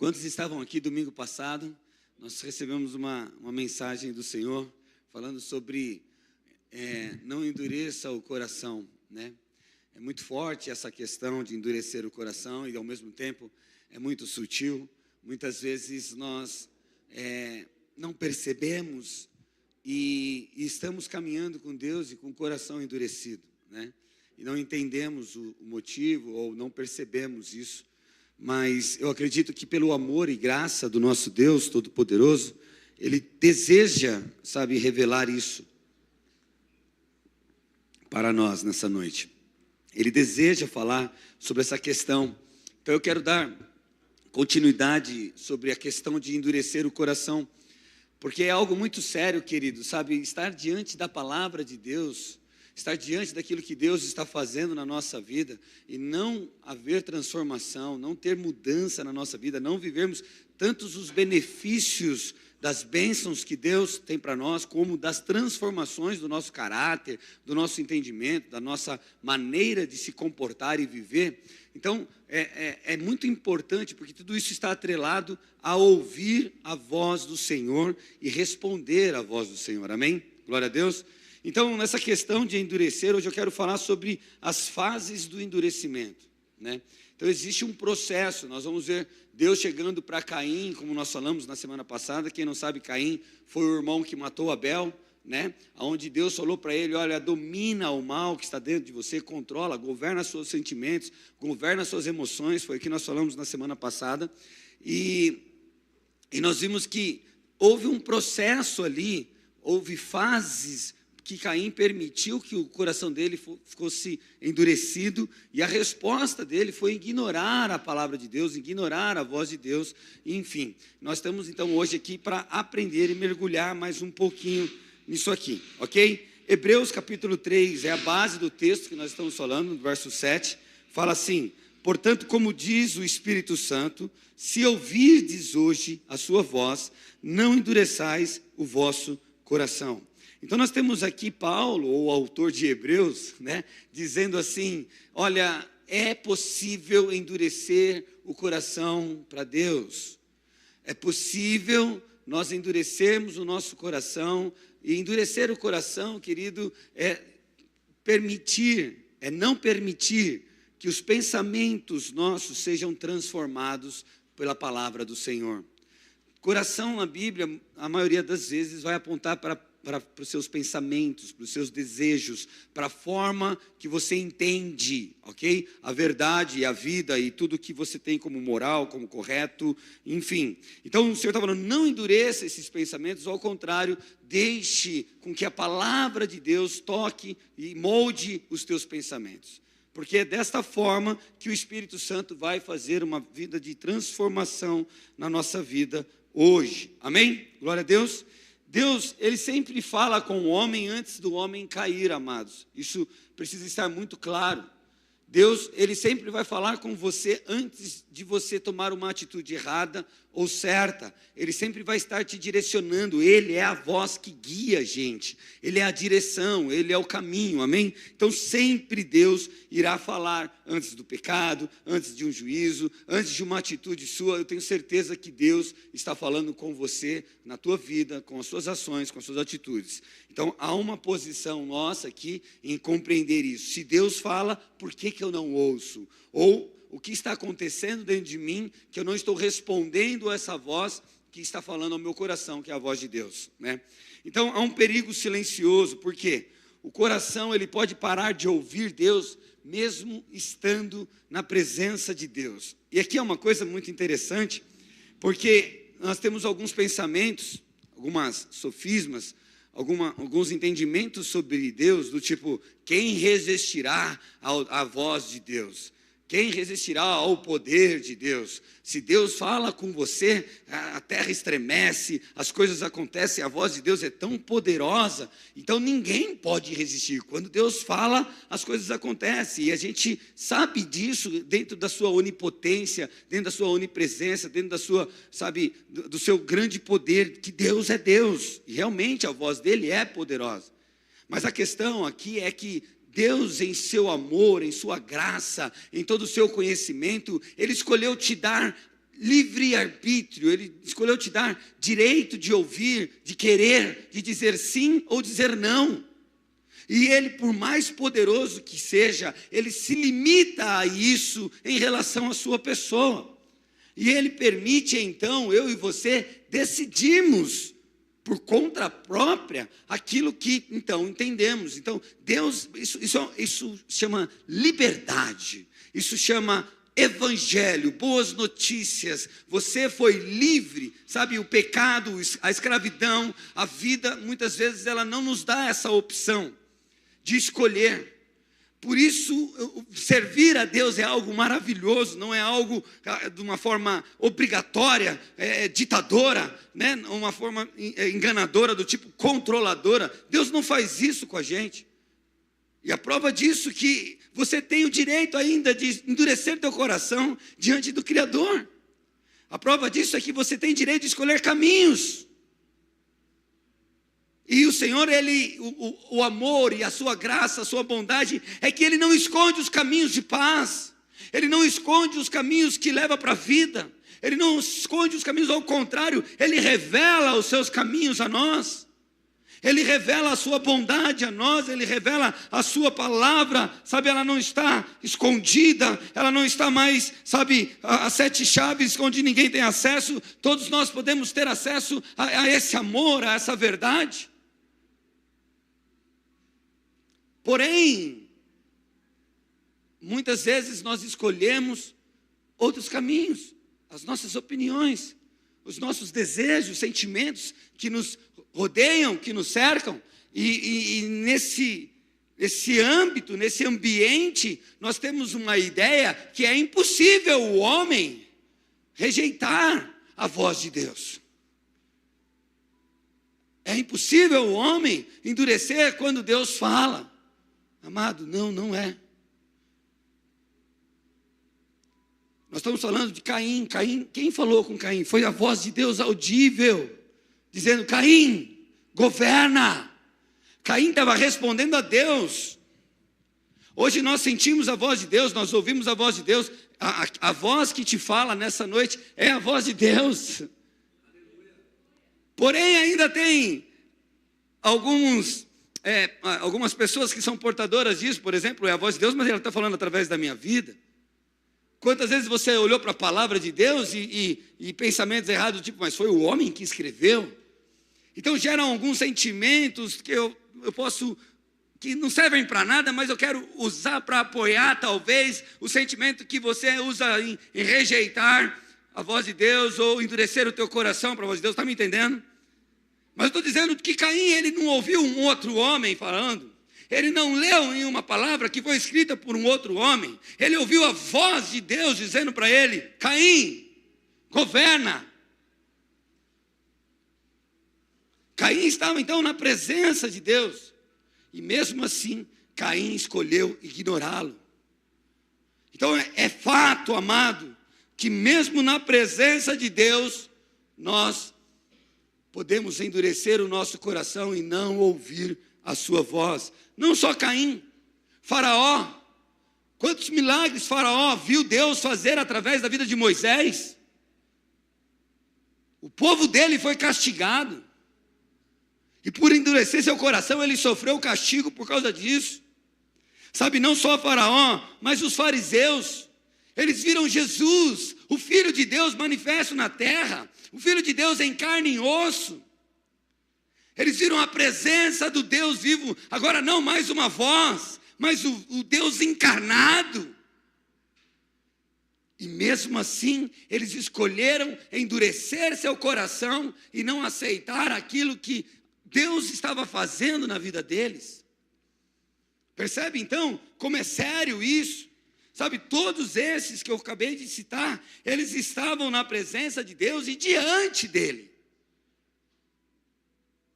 Quantos estavam aqui domingo passado? Nós recebemos uma mensagem do Senhor falando sobre não endureça o coração, né? É muito forte essa questão de endurecer o coração e, ao mesmo tempo, é muito sutil. Muitas vezes nós não percebemos e estamos caminhando com Deus e com o coração endurecido, né? E não entendemos o motivo ou não percebemos isso. Mas eu acredito que pelo amor e graça do nosso Deus Todo-Poderoso, Ele deseja, revelar isso para nós nessa noite. Ele deseja falar sobre essa questão. Então eu quero dar continuidade sobre a questão de endurecer o coração, porque é algo muito sério, querido, estar diante da palavra de Deus, estar diante daquilo que Deus está fazendo na nossa vida e não haver transformação, não ter mudança na nossa vida, não vivermos tantos os benefícios das bênçãos que Deus tem para nós, como das transformações do nosso caráter, do nosso entendimento, da nossa maneira de se comportar e viver. Então, é muito importante, porque tudo isso está atrelado a ouvir a voz do Senhor e responder à voz do Senhor, amém? Glória a Deus. Então, nessa questão de endurecer, hoje eu quero falar sobre as fases do endurecimento, né? Então, existe um processo. Nós vamos ver Deus chegando para Caim, como nós falamos na semana passada. Quem não sabe, Caim foi o irmão que matou Abel, né? Onde Deus falou para ele: olha, domina o mal que está dentro de você, controla, governa seus sentimentos, governa suas emoções. Foi o que nós falamos na semana passada. E nós vimos que houve um processo ali, houve fases que Caim permitiu que o coração dele fosse endurecido, e a resposta dele foi ignorar a palavra de Deus, ignorar a voz de Deus. Enfim, nós estamos então hoje aqui para aprender e mergulhar mais um pouquinho nisso aqui, ok? Hebreus capítulo 3 é a base do texto que nós estamos falando, no verso 7, fala assim: portanto, como diz o Espírito Santo, se ouvirdes hoje a sua voz, não endureçais o vosso coração. Então nós temos aqui Paulo, o autor de Hebreus, né, dizendo assim: olha, é possível endurecer o coração para Deus. É possível nós endurecermos o nosso coração. E endurecer o coração, querido, é não permitir que os pensamentos nossos sejam transformados pela palavra do Senhor. Coração na Bíblia, a maioria das vezes, vai apontar para os seus pensamentos, para os seus desejos, para a forma que você entende, ok? A verdade e a vida e tudo que você tem como moral, como correto, enfim. Então o Senhor está falando: não endureça esses pensamentos, ao contrário, deixe com que a palavra de Deus toque e molde os teus pensamentos. Porque é desta forma que o Espírito Santo vai fazer uma vida de transformação na nossa vida hoje, amém? Glória a Deus. Deus, Ele sempre fala com o homem antes do homem cair, amados. Isso precisa estar muito claro. Deus, Ele sempre vai falar com você antes de você tomar uma atitude errada ou certa. Ele sempre vai estar te direcionando. Ele é a voz que guia a gente. Ele é a direção, Ele é o caminho, amém? Então sempre Deus irá falar antes do pecado, antes de um juízo, antes de uma atitude sua. Eu tenho certeza que Deus está falando com você, na tua vida, com as suas ações, com as suas atitudes. Então há uma posição nossa aqui em compreender isso. Se Deus fala, por que eu não ouço? Ou o que está acontecendo dentro de mim, que eu não estou respondendo a essa voz que está falando ao meu coração, que é a voz de Deus, né? Então há um perigo silencioso, porque o coração ele pode parar de ouvir Deus, mesmo estando na presença de Deus. E aqui é uma coisa muito interessante, porque nós temos alguns pensamentos, algumas sofismas, alguns entendimentos sobre Deus, do tipo: quem resistirá à voz de Deus? Quem resistirá ao poder de Deus? Se Deus fala com você, a terra estremece, as coisas acontecem, a voz de Deus é tão poderosa, então ninguém pode resistir. Quando Deus fala, as coisas acontecem, e a gente sabe disso dentro da sua onipotência, dentro da sua onipresença, dentro da sua, do seu grande poder, que Deus é Deus, e realmente a voz dele é poderosa. Mas a questão aqui é que Deus, em seu amor, em sua graça, em todo o seu conhecimento, Ele escolheu te dar livre-arbítrio, Ele escolheu te dar direito de ouvir, de querer, de dizer sim ou dizer não. E Ele, por mais poderoso que seja, Ele se limita a isso em relação à sua pessoa. E Ele permite, então, eu e você decidirmos por conta própria aquilo que, então, entendemos. Então, Deus, isso chama liberdade, isso chama evangelho, boas notícias. Você foi livre, sabe, o pecado, a escravidão, a vida, muitas vezes ela não nos dá essa opção de escolher. Por isso, servir a Deus é algo maravilhoso, não é algo de uma forma obrigatória, ditadora, né? Uma forma enganadora, do tipo controladora. Deus não faz isso com a gente. E a prova disso é que você tem o direito ainda de endurecer teu coração diante do Criador. A prova disso é que você tem direito de escolher caminhos. E o Senhor, o amor e a sua graça, a sua bondade, é que Ele não esconde os caminhos de paz. Ele não esconde os caminhos que levam para a vida. Ele não esconde os caminhos, ao contrário, Ele revela os seus caminhos a nós. Ele revela a sua bondade a nós, Ele revela a sua palavra, sabe, ela não está escondida, ela não está mais, sabe, as 7 chaves onde ninguém tem acesso. Todos nós podemos ter acesso a esse amor, a essa verdade. Porém, muitas vezes nós escolhemos outros caminhos, as nossas opiniões, os nossos desejos, sentimentos que nos rodeiam, que nos cercam, e nesse âmbito, nesse ambiente, nós temos uma ideia que é impossível o homem rejeitar a voz de Deus. É impossível o homem endurecer quando Deus fala. Amado, não é. Nós estamos falando de Caim. Caim, quem falou com Caim? Foi a voz de Deus audível, dizendo: Caim, governa. Caim estava respondendo a Deus. Hoje nós sentimos a voz de Deus, nós ouvimos a voz de Deus. A voz que te fala nessa noite é a voz de Deus. Porém, ainda tem algumas pessoas que são portadoras disso. Por exemplo, é a voz de Deus, mas ela está falando através da minha vida. Quantas vezes você olhou para a palavra de Deus e pensamentos errados, tipo, mas foi o homem que escreveu? Então geram alguns sentimentos que eu posso, que não servem para nada, mas eu quero usar para apoiar talvez o sentimento que você usa em rejeitar a voz de Deus ou endurecer o teu coração para a voz de Deus. Está me entendendo? Mas eu estou dizendo que Caim, ele não ouviu um outro homem falando. Ele não leu nenhuma palavra que foi escrita por um outro homem. Ele ouviu a voz de Deus dizendo para ele: Caim, governa. Caim estava então na presença de Deus. E mesmo assim, Caim escolheu ignorá-lo. Então é fato, amado, que mesmo na presença de Deus, nós podemos endurecer o nosso coração e não ouvir a sua voz. Não só Caim, Faraó. Quantos milagres Faraó viu Deus fazer através da vida de Moisés? O povo dele foi castigado. E por endurecer seu coração, ele sofreu castigo por causa disso. Sabe, não só Faraó, mas os fariseus. Eles viram Jesus, o Filho de Deus manifesto na terra, o Filho de Deus em carne e osso. Eles viram a presença do Deus vivo, agora não mais uma voz, mas o Deus encarnado. E mesmo assim, eles escolheram endurecer seu coração e não aceitar aquilo que Deus estava fazendo na vida deles. Percebe então como é sério isso? Sabe, todos esses que eu acabei de citar, eles estavam na presença de Deus e diante dele.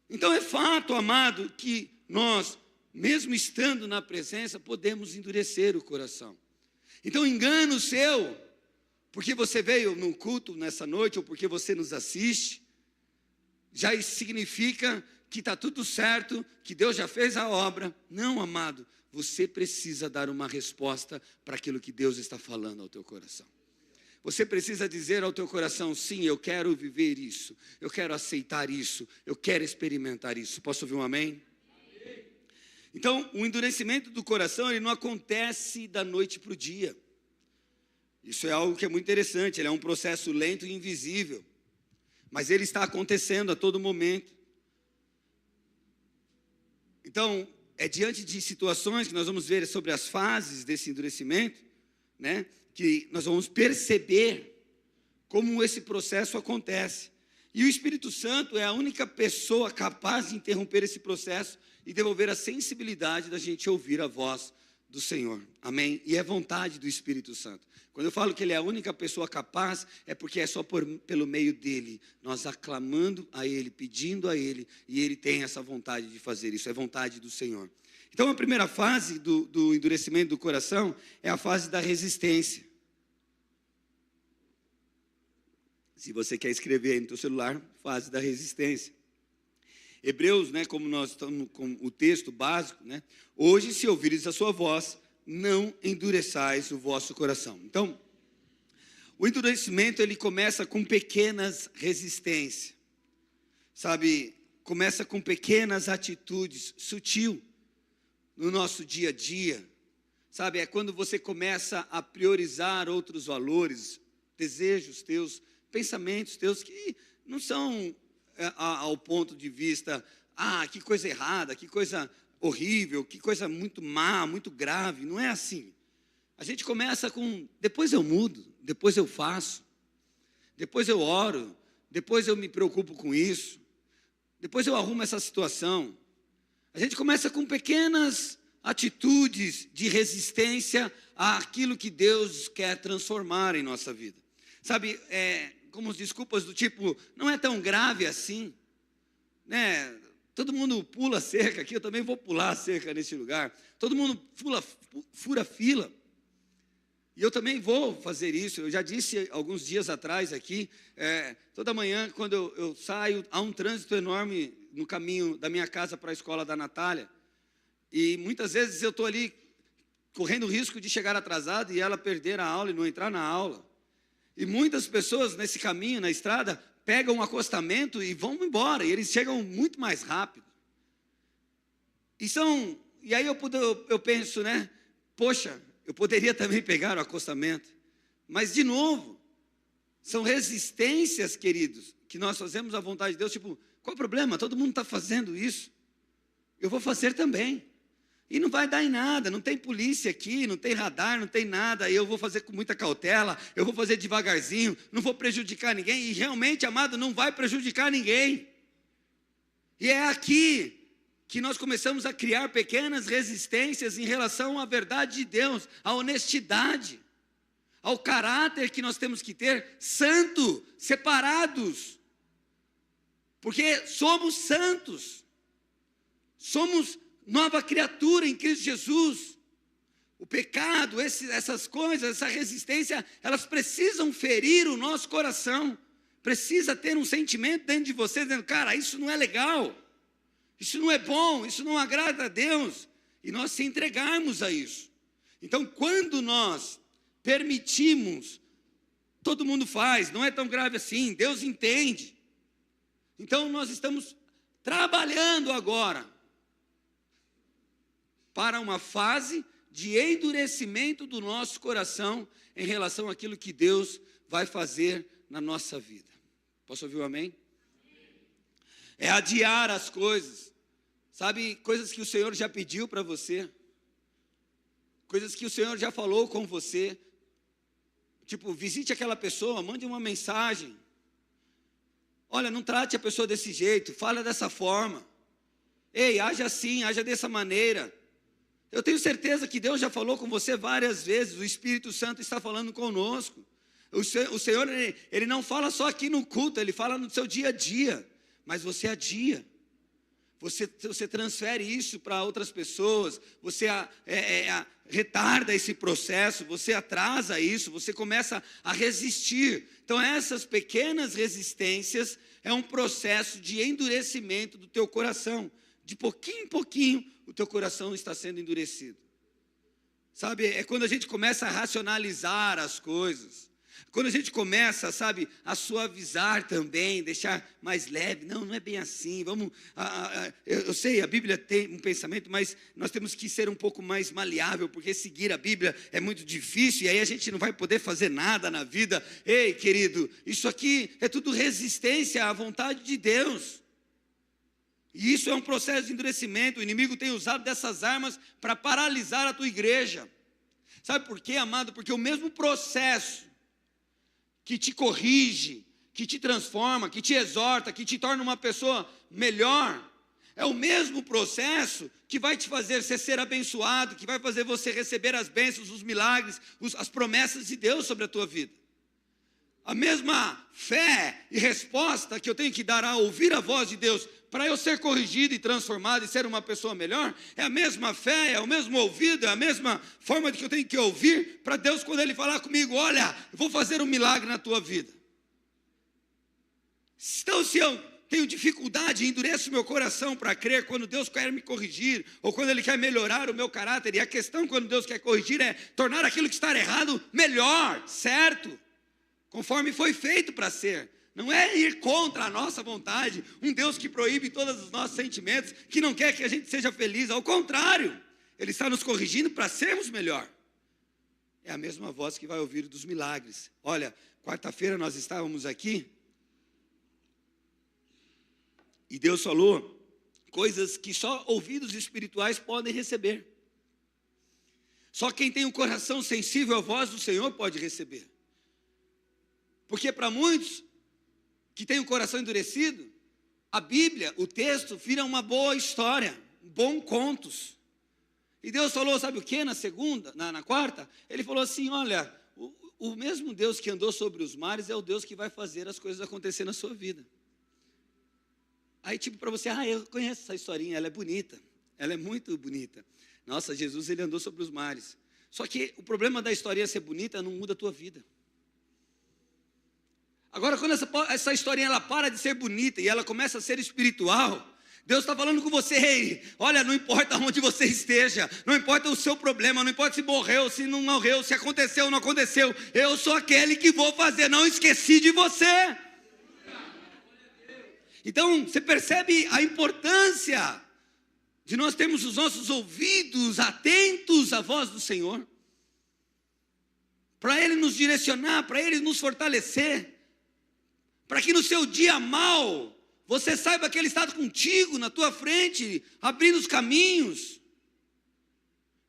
Então é fato, amado, que nós, mesmo estando na presença, podemos endurecer o coração. Então engano seu, porque você veio num culto nessa noite, ou porque você nos assiste, já isso significa que está tudo certo, que Deus já fez a obra. Não, amado. Você precisa dar uma resposta para aquilo que Deus está falando ao teu coração. Você precisa dizer ao teu coração: sim, eu quero viver isso, eu quero aceitar isso, eu quero experimentar isso. Posso ouvir um amém? Então, o endurecimento do coração, ele não acontece da noite para o dia. Isso é algo que é muito interessante, ele é um processo lento e invisível, mas ele está acontecendo a todo momento. Então, é diante de situações que nós vamos ver sobre as fases desse endurecimento, né, que nós vamos perceber como esse processo acontece. E o Espírito Santo é a única pessoa capaz de interromper esse processo e devolver a sensibilidade da gente ouvir a voz do Senhor. Amém? E é vontade do Espírito Santo. Quando eu falo que Ele é a única pessoa capaz, é porque é só pelo meio dEle, nós aclamando a Ele, pedindo a Ele, e Ele tem essa vontade de fazer isso, é vontade do Senhor. Então, a primeira fase do endurecimento do coração é a fase da resistência. Se você quer escrever aí no teu celular, fase da resistência. Hebreus, né, como nós estamos com o texto básico, né, hoje, se ouvires a sua voz, não endureçais o vosso coração. Então, o endurecimento, ele começa com pequenas resistências, sabe? Começa com pequenas atitudes, sutil, no nosso dia a dia, sabe? É quando você começa a priorizar outros valores, desejos teus, pensamentos teus que não são ao ponto de vista, que coisa errada, que coisa horrível, que coisa muito má, muito grave. Não é assim. A gente começa com, depois eu mudo, depois eu faço, depois eu oro, depois eu me preocupo com isso, depois eu arrumo essa situação. A gente começa com pequenas atitudes de resistência àquilo que Deus quer transformar em nossa vida. Sabe, como desculpas do tipo, não é tão grave assim, né? Todo mundo pula cerca aqui, eu também vou pular cerca nesse lugar. Todo mundo fura fila. E eu também vou fazer isso. Eu já disse alguns dias atrás aqui, toda manhã quando eu saio, há um trânsito enorme no caminho da minha casa para a escola da Natália. E muitas vezes eu estou ali correndo o risco de chegar atrasado e ela perder a aula e não entrar na aula. E muitas pessoas nesse caminho, na estrada, pegam um acostamento e vão embora. E eles chegam muito mais rápido. E aí eu penso, né? Poxa, eu poderia também pegar o acostamento. Mas, de novo, são resistências, queridos, que nós fazemos à vontade de Deus. Tipo, qual o problema? Todo mundo está fazendo isso. Eu vou fazer também. E não vai dar em nada, não tem polícia aqui, não tem radar, não tem nada. Eu vou fazer com muita cautela, eu vou fazer devagarzinho, não vou prejudicar ninguém. E realmente, amado, não vai prejudicar ninguém. E é aqui que nós começamos a criar pequenas resistências em relação à verdade de Deus, à honestidade, ao caráter que nós temos que ter, santo, separados. Porque somos santos, somos nova criatura em Cristo Jesus. O pecado, essas coisas, essa resistência, elas precisam ferir o nosso coração. Precisa ter um sentimento dentro de você, dizendo, cara, isso não é legal, isso não é bom, isso não agrada a Deus. E nós se entregarmos a isso. Então, quando nós permitimos, todo mundo faz, não é tão grave assim, Deus entende. Então, nós estamos trabalhando agora para uma fase de endurecimento do nosso coração em relação àquilo que Deus vai fazer na nossa vida. Posso ouvir um amém? É adiar as coisas, sabe, coisas que o Senhor já pediu para você, coisas que o Senhor já falou com você, tipo, visite aquela pessoa, mande uma mensagem, olha, não trate a pessoa desse jeito, fala dessa forma, ei, haja assim, haja dessa maneira. Eu tenho certeza que Deus já falou com você várias vezes, o Espírito Santo está falando conosco. O Senhor, Ele não fala só aqui no culto, Ele fala no seu dia a dia, mas você adia, você transfere isso para outras pessoas, você retarda esse processo, você atrasa isso, você começa a resistir. Então essas pequenas resistências é um processo de endurecimento do teu coração. De pouquinho em pouquinho, o teu coração está sendo endurecido. Sabe, é quando a gente começa a racionalizar as coisas. Quando a gente começa, sabe, a suavizar também, deixar mais leve, não é bem assim, eu sei, a Bíblia tem um pensamento, mas nós temos que ser um pouco mais maleável, porque seguir a Bíblia é muito difícil, e aí a gente não vai poder fazer nada na vida. Ei, querido, isso aqui é tudo resistência à vontade de Deus, e isso é um processo de endurecimento. O inimigo tem usado dessas armas para paralisar a tua igreja. Sabe por quê, amado? Porque o mesmo processo que te corrige, que te transforma, que te exorta, que te torna uma pessoa melhor, é o mesmo processo que vai te fazer ser abençoado, que vai fazer você receber as bênçãos, os milagres, as promessas de Deus sobre a tua vida. A mesma fé e resposta que eu tenho que dar a ouvir a voz de Deus, para eu ser corrigido e transformado e ser uma pessoa melhor, é a mesma fé, é o mesmo ouvido, é a mesma forma de que eu tenho que ouvir para Deus quando Ele falar comigo: olha, eu vou fazer um milagre na tua vida. Então, se eu tenho dificuldade, endureço meu coração para crer quando Deus quer me corrigir, ou quando Ele quer melhorar o meu caráter, e a questão quando Deus quer corrigir é tornar aquilo que está errado melhor, certo, conforme foi feito para ser. Não é ir contra a nossa vontade, um Deus que proíbe todos os nossos sentimentos, que não quer que a gente seja feliz. Ao contrário, Ele está nos corrigindo para sermos melhor. É a mesma voz que vai ouvir dos milagres. Olha, quarta-feira nós estávamos aqui, e Deus falou coisas que só ouvidos espirituais podem receber. Só quem tem um coração sensível à voz do Senhor pode receber. Porque para muitos que tem o coração endurecido, a Bíblia, o texto, vira uma boa história, bons contos. E Deus falou, sabe o que? Na quarta, Ele falou assim: olha, o mesmo Deus que andou sobre os mares é o Deus que vai fazer as coisas acontecer na sua vida. Aí tipo para você: eu conheço essa historinha, ela é bonita, ela é muito bonita. Nossa, Jesus, Ele andou sobre os mares. Só que o problema da historinha ser bonita não muda a tua vida. Agora, quando essa historinha ela para de ser bonita e ela começa a ser espiritual, Deus está falando com você: ei, olha, não importa onde você esteja, não importa o seu problema, não importa se morreu, se não morreu, se aconteceu ou não aconteceu, eu sou aquele que vou fazer, não esqueci de você. Então, você percebe a importância de nós termos os nossos ouvidos atentos à voz do Senhor, para Ele nos direcionar, para Ele nos fortalecer, para que no seu dia mau, você saiba que Ele está contigo, na tua frente, abrindo os caminhos,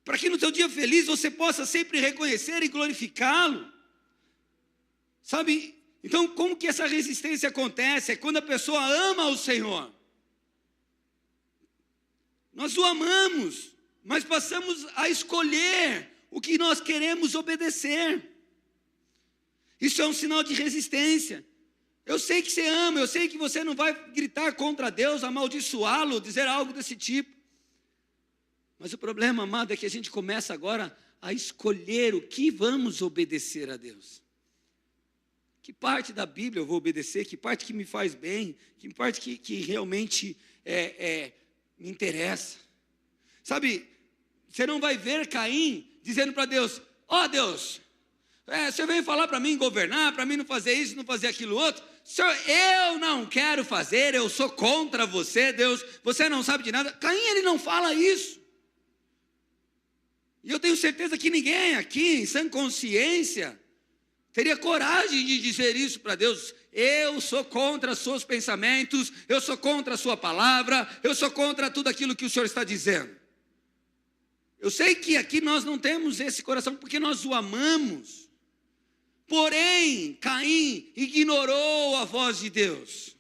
para que no teu dia feliz você possa sempre reconhecer e glorificá-lo, sabe? Então, como que essa resistência acontece? É quando a pessoa ama o Senhor. Nós o amamos, mas passamos a escolher o que nós queremos obedecer. Isso é um sinal de resistência. Eu sei que você ama, eu sei que você não vai gritar contra Deus, amaldiçoá-lo, dizer algo desse tipo. Mas o problema, amado, é que a gente começa agora a escolher o que vamos obedecer a Deus. Que parte da Bíblia eu vou obedecer, que parte que me faz bem, que parte que realmente me interessa. Sabe, você não vai ver Caim dizendo para Deus: ó Deus, você veio falar para mim governar, para mim não fazer isso, não fazer aquilo outro. Senhor, eu não quero fazer, eu sou contra você, Deus, você não sabe de nada. Caim, ele não fala isso. E eu tenho certeza que ninguém aqui, em sã consciência, teria coragem de dizer isso para Deus: eu sou contra os seus pensamentos, eu sou contra a sua palavra, eu sou contra tudo aquilo que o Senhor está dizendo. Eu sei que aqui nós não temos esse coração porque nós o amamos. Porém, Caim ignorou a voz de Deus.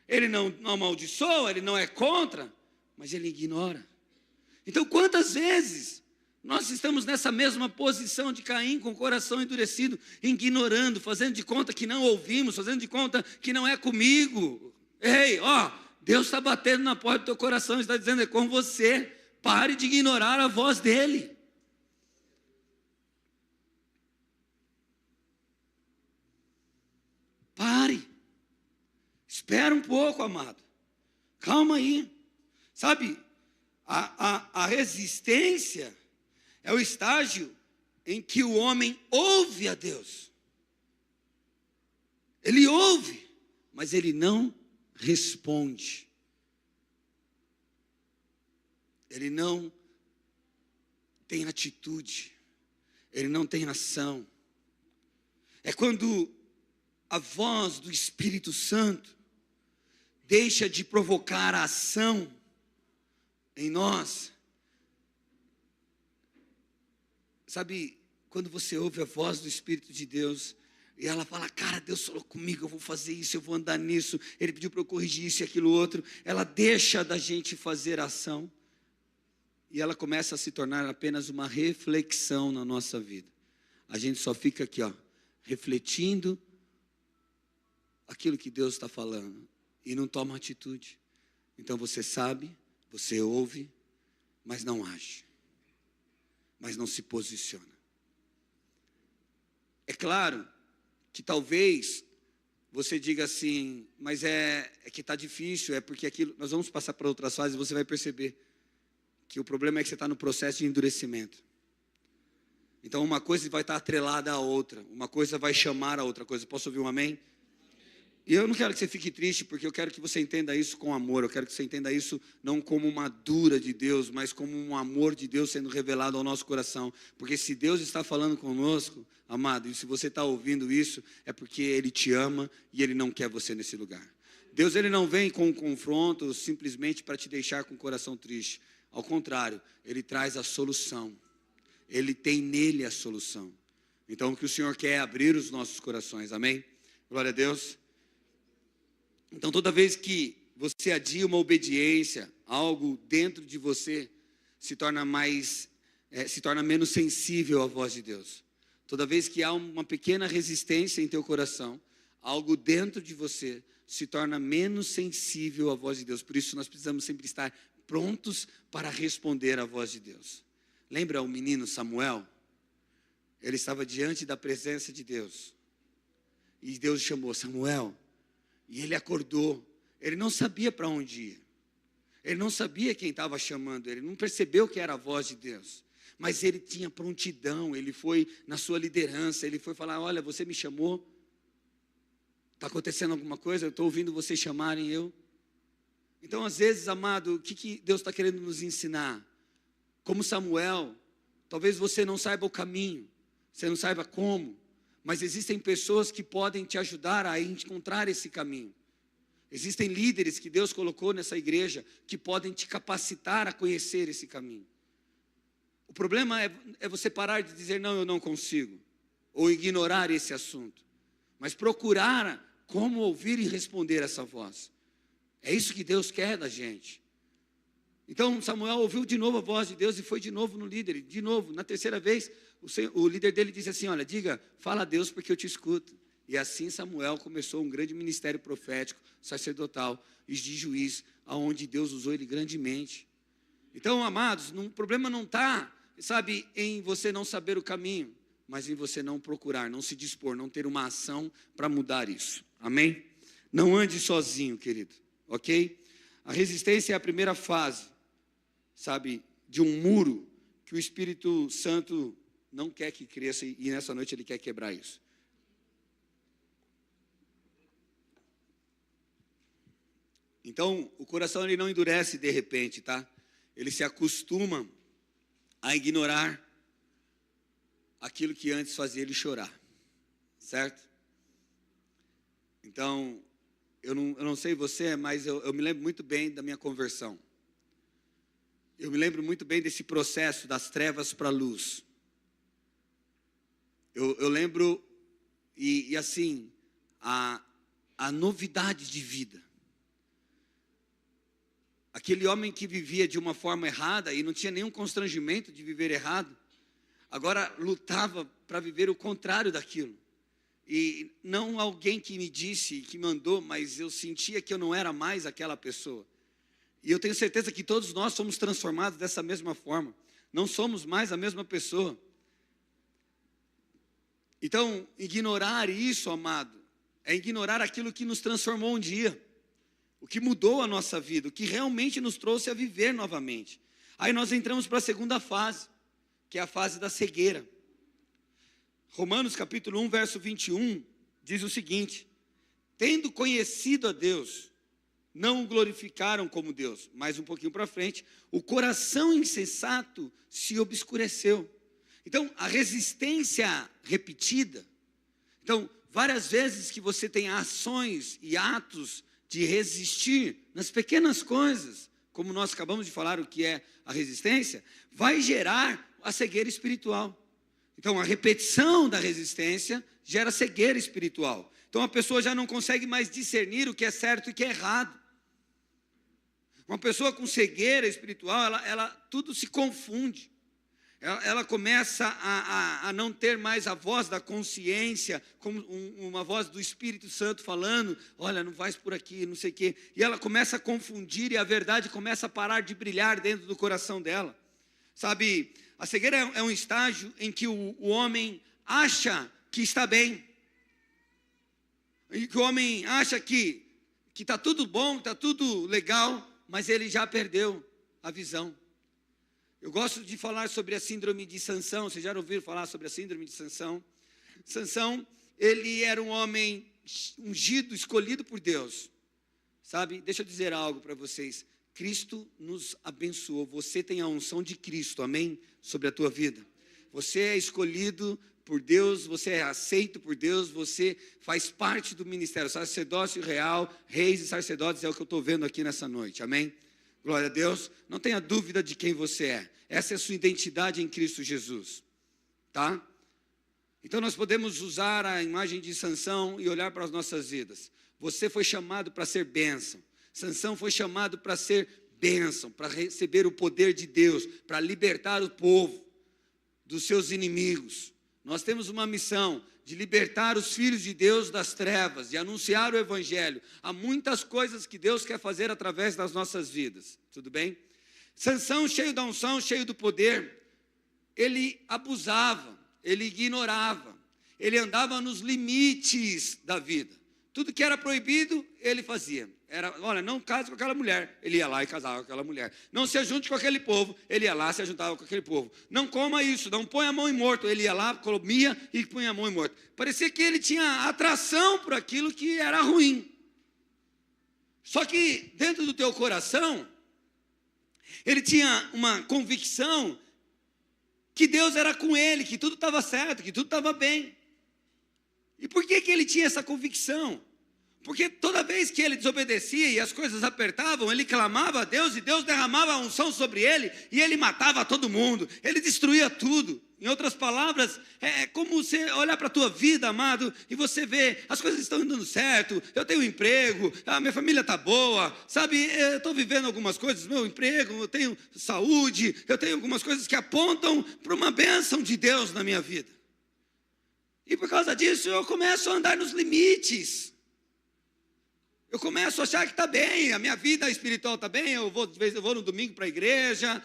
Ele não amaldiçoa, ele não é contra, mas ele ignora. Então, quantas vezes nós estamos nessa mesma posição de Caim, com o coração endurecido, ignorando, fazendo de conta que não ouvimos, fazendo de conta que não é comigo. Ei, Deus está batendo na porta do teu coração, está dizendo: é com você. Pare de ignorar a voz dele. Pare. Espera um pouco, amado. Calma aí. Sabe, a resistência é o estágio em que o homem ouve a Deus. Ele ouve, mas ele não responde. Ele não tem atitude. Ele não tem ação. É quando a voz do Espírito Santo deixa de provocar a ação em nós. Sabe, quando você ouve a voz do Espírito de Deus, e ela fala, cara, Deus falou comigo, eu vou fazer isso, eu vou andar nisso, Ele pediu para eu corrigir isso e aquilo outro, ela deixa da gente fazer ação, e ela começa a se tornar apenas uma reflexão na nossa vida. A gente só fica aqui, refletindo aquilo que Deus está falando, e não toma atitude. Então você sabe, você ouve, mas não age, mas não se posiciona. É claro que talvez você diga assim, mas é que está difícil, é porque aquilo, nós vamos passar para outras fases e você vai perceber que o problema é que você está no processo de endurecimento. Então uma coisa vai estar atrelada à outra, uma coisa vai chamar a outra coisa. Posso ouvir um amém? E eu não quero que você fique triste, porque eu quero que você entenda isso com amor. Eu quero que você entenda isso não como uma dura de Deus, mas como um amor de Deus sendo revelado ao nosso coração. Porque se Deus está falando conosco, amado, e se você está ouvindo isso, é porque Ele te ama e Ele não quer você nesse lugar. Deus, Ele não vem com um confronto simplesmente para te deixar com o coração triste. Ao contrário, Ele traz a solução. Ele tem nele a solução. Então o que o Senhor quer é abrir os nossos corações, amém? Glória a Deus. Então toda vez que você adia uma obediência, algo dentro de você se torna menos sensível à voz de Deus. Toda vez que há uma pequena resistência em teu coração, algo dentro de você se torna menos sensível à voz de Deus. Por isso nós precisamos sempre estar prontos para responder à voz de Deus. Lembra o menino Samuel? Ele estava diante da presença de Deus. E Deus chamou Samuel. E ele acordou. Ele não sabia para onde ir. Ele não sabia quem estava chamando ele. Não percebeu que era a voz de Deus. Mas ele tinha prontidão. Ele foi na sua liderança. Ele foi falar, olha, você me chamou. Está acontecendo alguma coisa? Eu estou ouvindo vocês chamarem eu. Então, às vezes, amado, o que Deus está querendo nos ensinar? Como Samuel, talvez você não saiba o caminho, você não saiba como, mas existem pessoas que podem te ajudar a encontrar esse caminho. Existem líderes que Deus colocou nessa igreja que podem te capacitar a conhecer esse caminho. O problema é você parar de dizer, não, eu não consigo, ou ignorar esse assunto, mas procurar como ouvir e responder essa voz. É isso que Deus quer da gente. Então Samuel ouviu de novo a voz de Deus e foi de novo no líder. De novo, na terceira vez, o líder dele disse assim, olha, fala a Deus porque eu te escuto. E assim Samuel começou um grande ministério profético, sacerdotal e de juiz, aonde Deus usou ele grandemente. Então, amados, o problema não está, em você não saber o caminho, mas em você não procurar, não se dispor, não ter uma ação para mudar isso. Amém? Não ande sozinho, querido. Ok? A resistência é a primeira fase, de um muro que o Espírito Santo não quer que cresça e nessa noite Ele quer quebrar isso. Então, o coração ele não endurece de repente, tá? Ele se acostuma a ignorar aquilo que antes fazia ele chorar, certo? Então, eu não sei você, mas eu me lembro muito bem da minha conversão. Eu me lembro muito bem desse processo das trevas para a luz. Eu lembro, e assim, a novidade de vida. Aquele homem que vivia de uma forma errada e não tinha nenhum constrangimento de viver errado, agora lutava para viver o contrário daquilo. E não alguém que me disse, que mandou, mas eu sentia que eu não era mais aquela pessoa. E eu tenho certeza que todos nós somos transformados dessa mesma forma. Não somos mais a mesma pessoa. Então, ignorar isso, amado, é ignorar aquilo que nos transformou um dia. O que mudou a nossa vida, o que realmente nos trouxe a viver novamente. Aí nós entramos para a segunda fase, que é a fase da cegueira. Romanos capítulo 1, verso 21, diz o seguinte: tendo conhecido a Deus, não o glorificaram como Deus. Mais um pouquinho para frente, o coração insensato se obscureceu. Então, a resistência repetida. Então, várias vezes que você tem ações e atos de resistir nas pequenas coisas, como nós acabamos de falar o que é a resistência, vai gerar a cegueira espiritual. Então, a repetição da resistência gera cegueira espiritual. Então, a pessoa já não consegue mais discernir o que é certo e o que é errado. Uma pessoa com cegueira espiritual, ela tudo se confunde. Ela começa a não ter mais a voz da consciência, como uma voz do Espírito Santo falando, olha, não vais por aqui, não sei o quê. E ela começa a confundir e a verdade começa a parar de brilhar dentro do coração dela. Sabe, a cegueira é um estágio em que o homem acha que está bem. E que o homem acha que está tudo bom, está tudo legal, mas ele já perdeu a visão. Eu gosto de falar sobre a síndrome de Sansão. Vocês já ouviram falar sobre a síndrome de Sansão? Sansão, ele era um homem ungido, escolhido por Deus. Sabe, deixa eu dizer algo para vocês. Cristo nos abençoou. Você tem a unção de Cristo, amém? Sobre a tua vida. Você é escolhido por Deus, você é aceito por Deus, você faz parte do ministério. Sacerdócio real, reis e sacerdotes é o que eu estou vendo aqui nessa noite, amém? Glória a Deus. Não tenha dúvida de quem você é. Essa é a sua identidade em Cristo Jesus. Tá? Então nós podemos usar a imagem de Sansão e olhar para as nossas vidas. Você foi chamado para ser bênção. Sansão foi chamado para ser bênção, para receber o poder de Deus, para libertar o povo dos seus inimigos. Nós temos uma missão de libertar os filhos de Deus das trevas, de anunciar o Evangelho. Há muitas coisas que Deus quer fazer através das nossas vidas, tudo bem? Sansão, cheio da unção, cheio do poder, ele abusava, ele ignorava, ele andava nos limites da vida. Tudo que era proibido, ele fazia. Olha, não case com aquela mulher. Ele ia lá e casava com aquela mulher. Não se ajunte com aquele povo. Ele ia lá e se ajuntava com aquele povo. Não coma isso, não põe a mão em morto. Ele ia lá, comia e punha a mão em morto. Parecia que ele tinha atração por aquilo que era ruim. Só que dentro do teu coração, ele tinha uma convicção que Deus era com ele, que tudo estava certo, que tudo estava bem. E por que ele tinha essa convicção? Porque toda vez que ele desobedecia e as coisas apertavam, ele clamava a Deus e Deus derramava a unção sobre ele e ele matava todo mundo, ele destruía tudo. Em outras palavras, é como você olhar para a tua vida, amado, e você vê, as coisas estão dando certo, eu tenho um emprego, a minha família está boa, sabe, eu estou vivendo algumas coisas, meu emprego, eu tenho saúde, eu tenho algumas coisas que apontam para uma bênção de Deus na minha vida. E por causa disso eu começo a andar nos limites. Eu começo a achar que está bem, a minha vida espiritual está bem, eu vou no domingo para a igreja,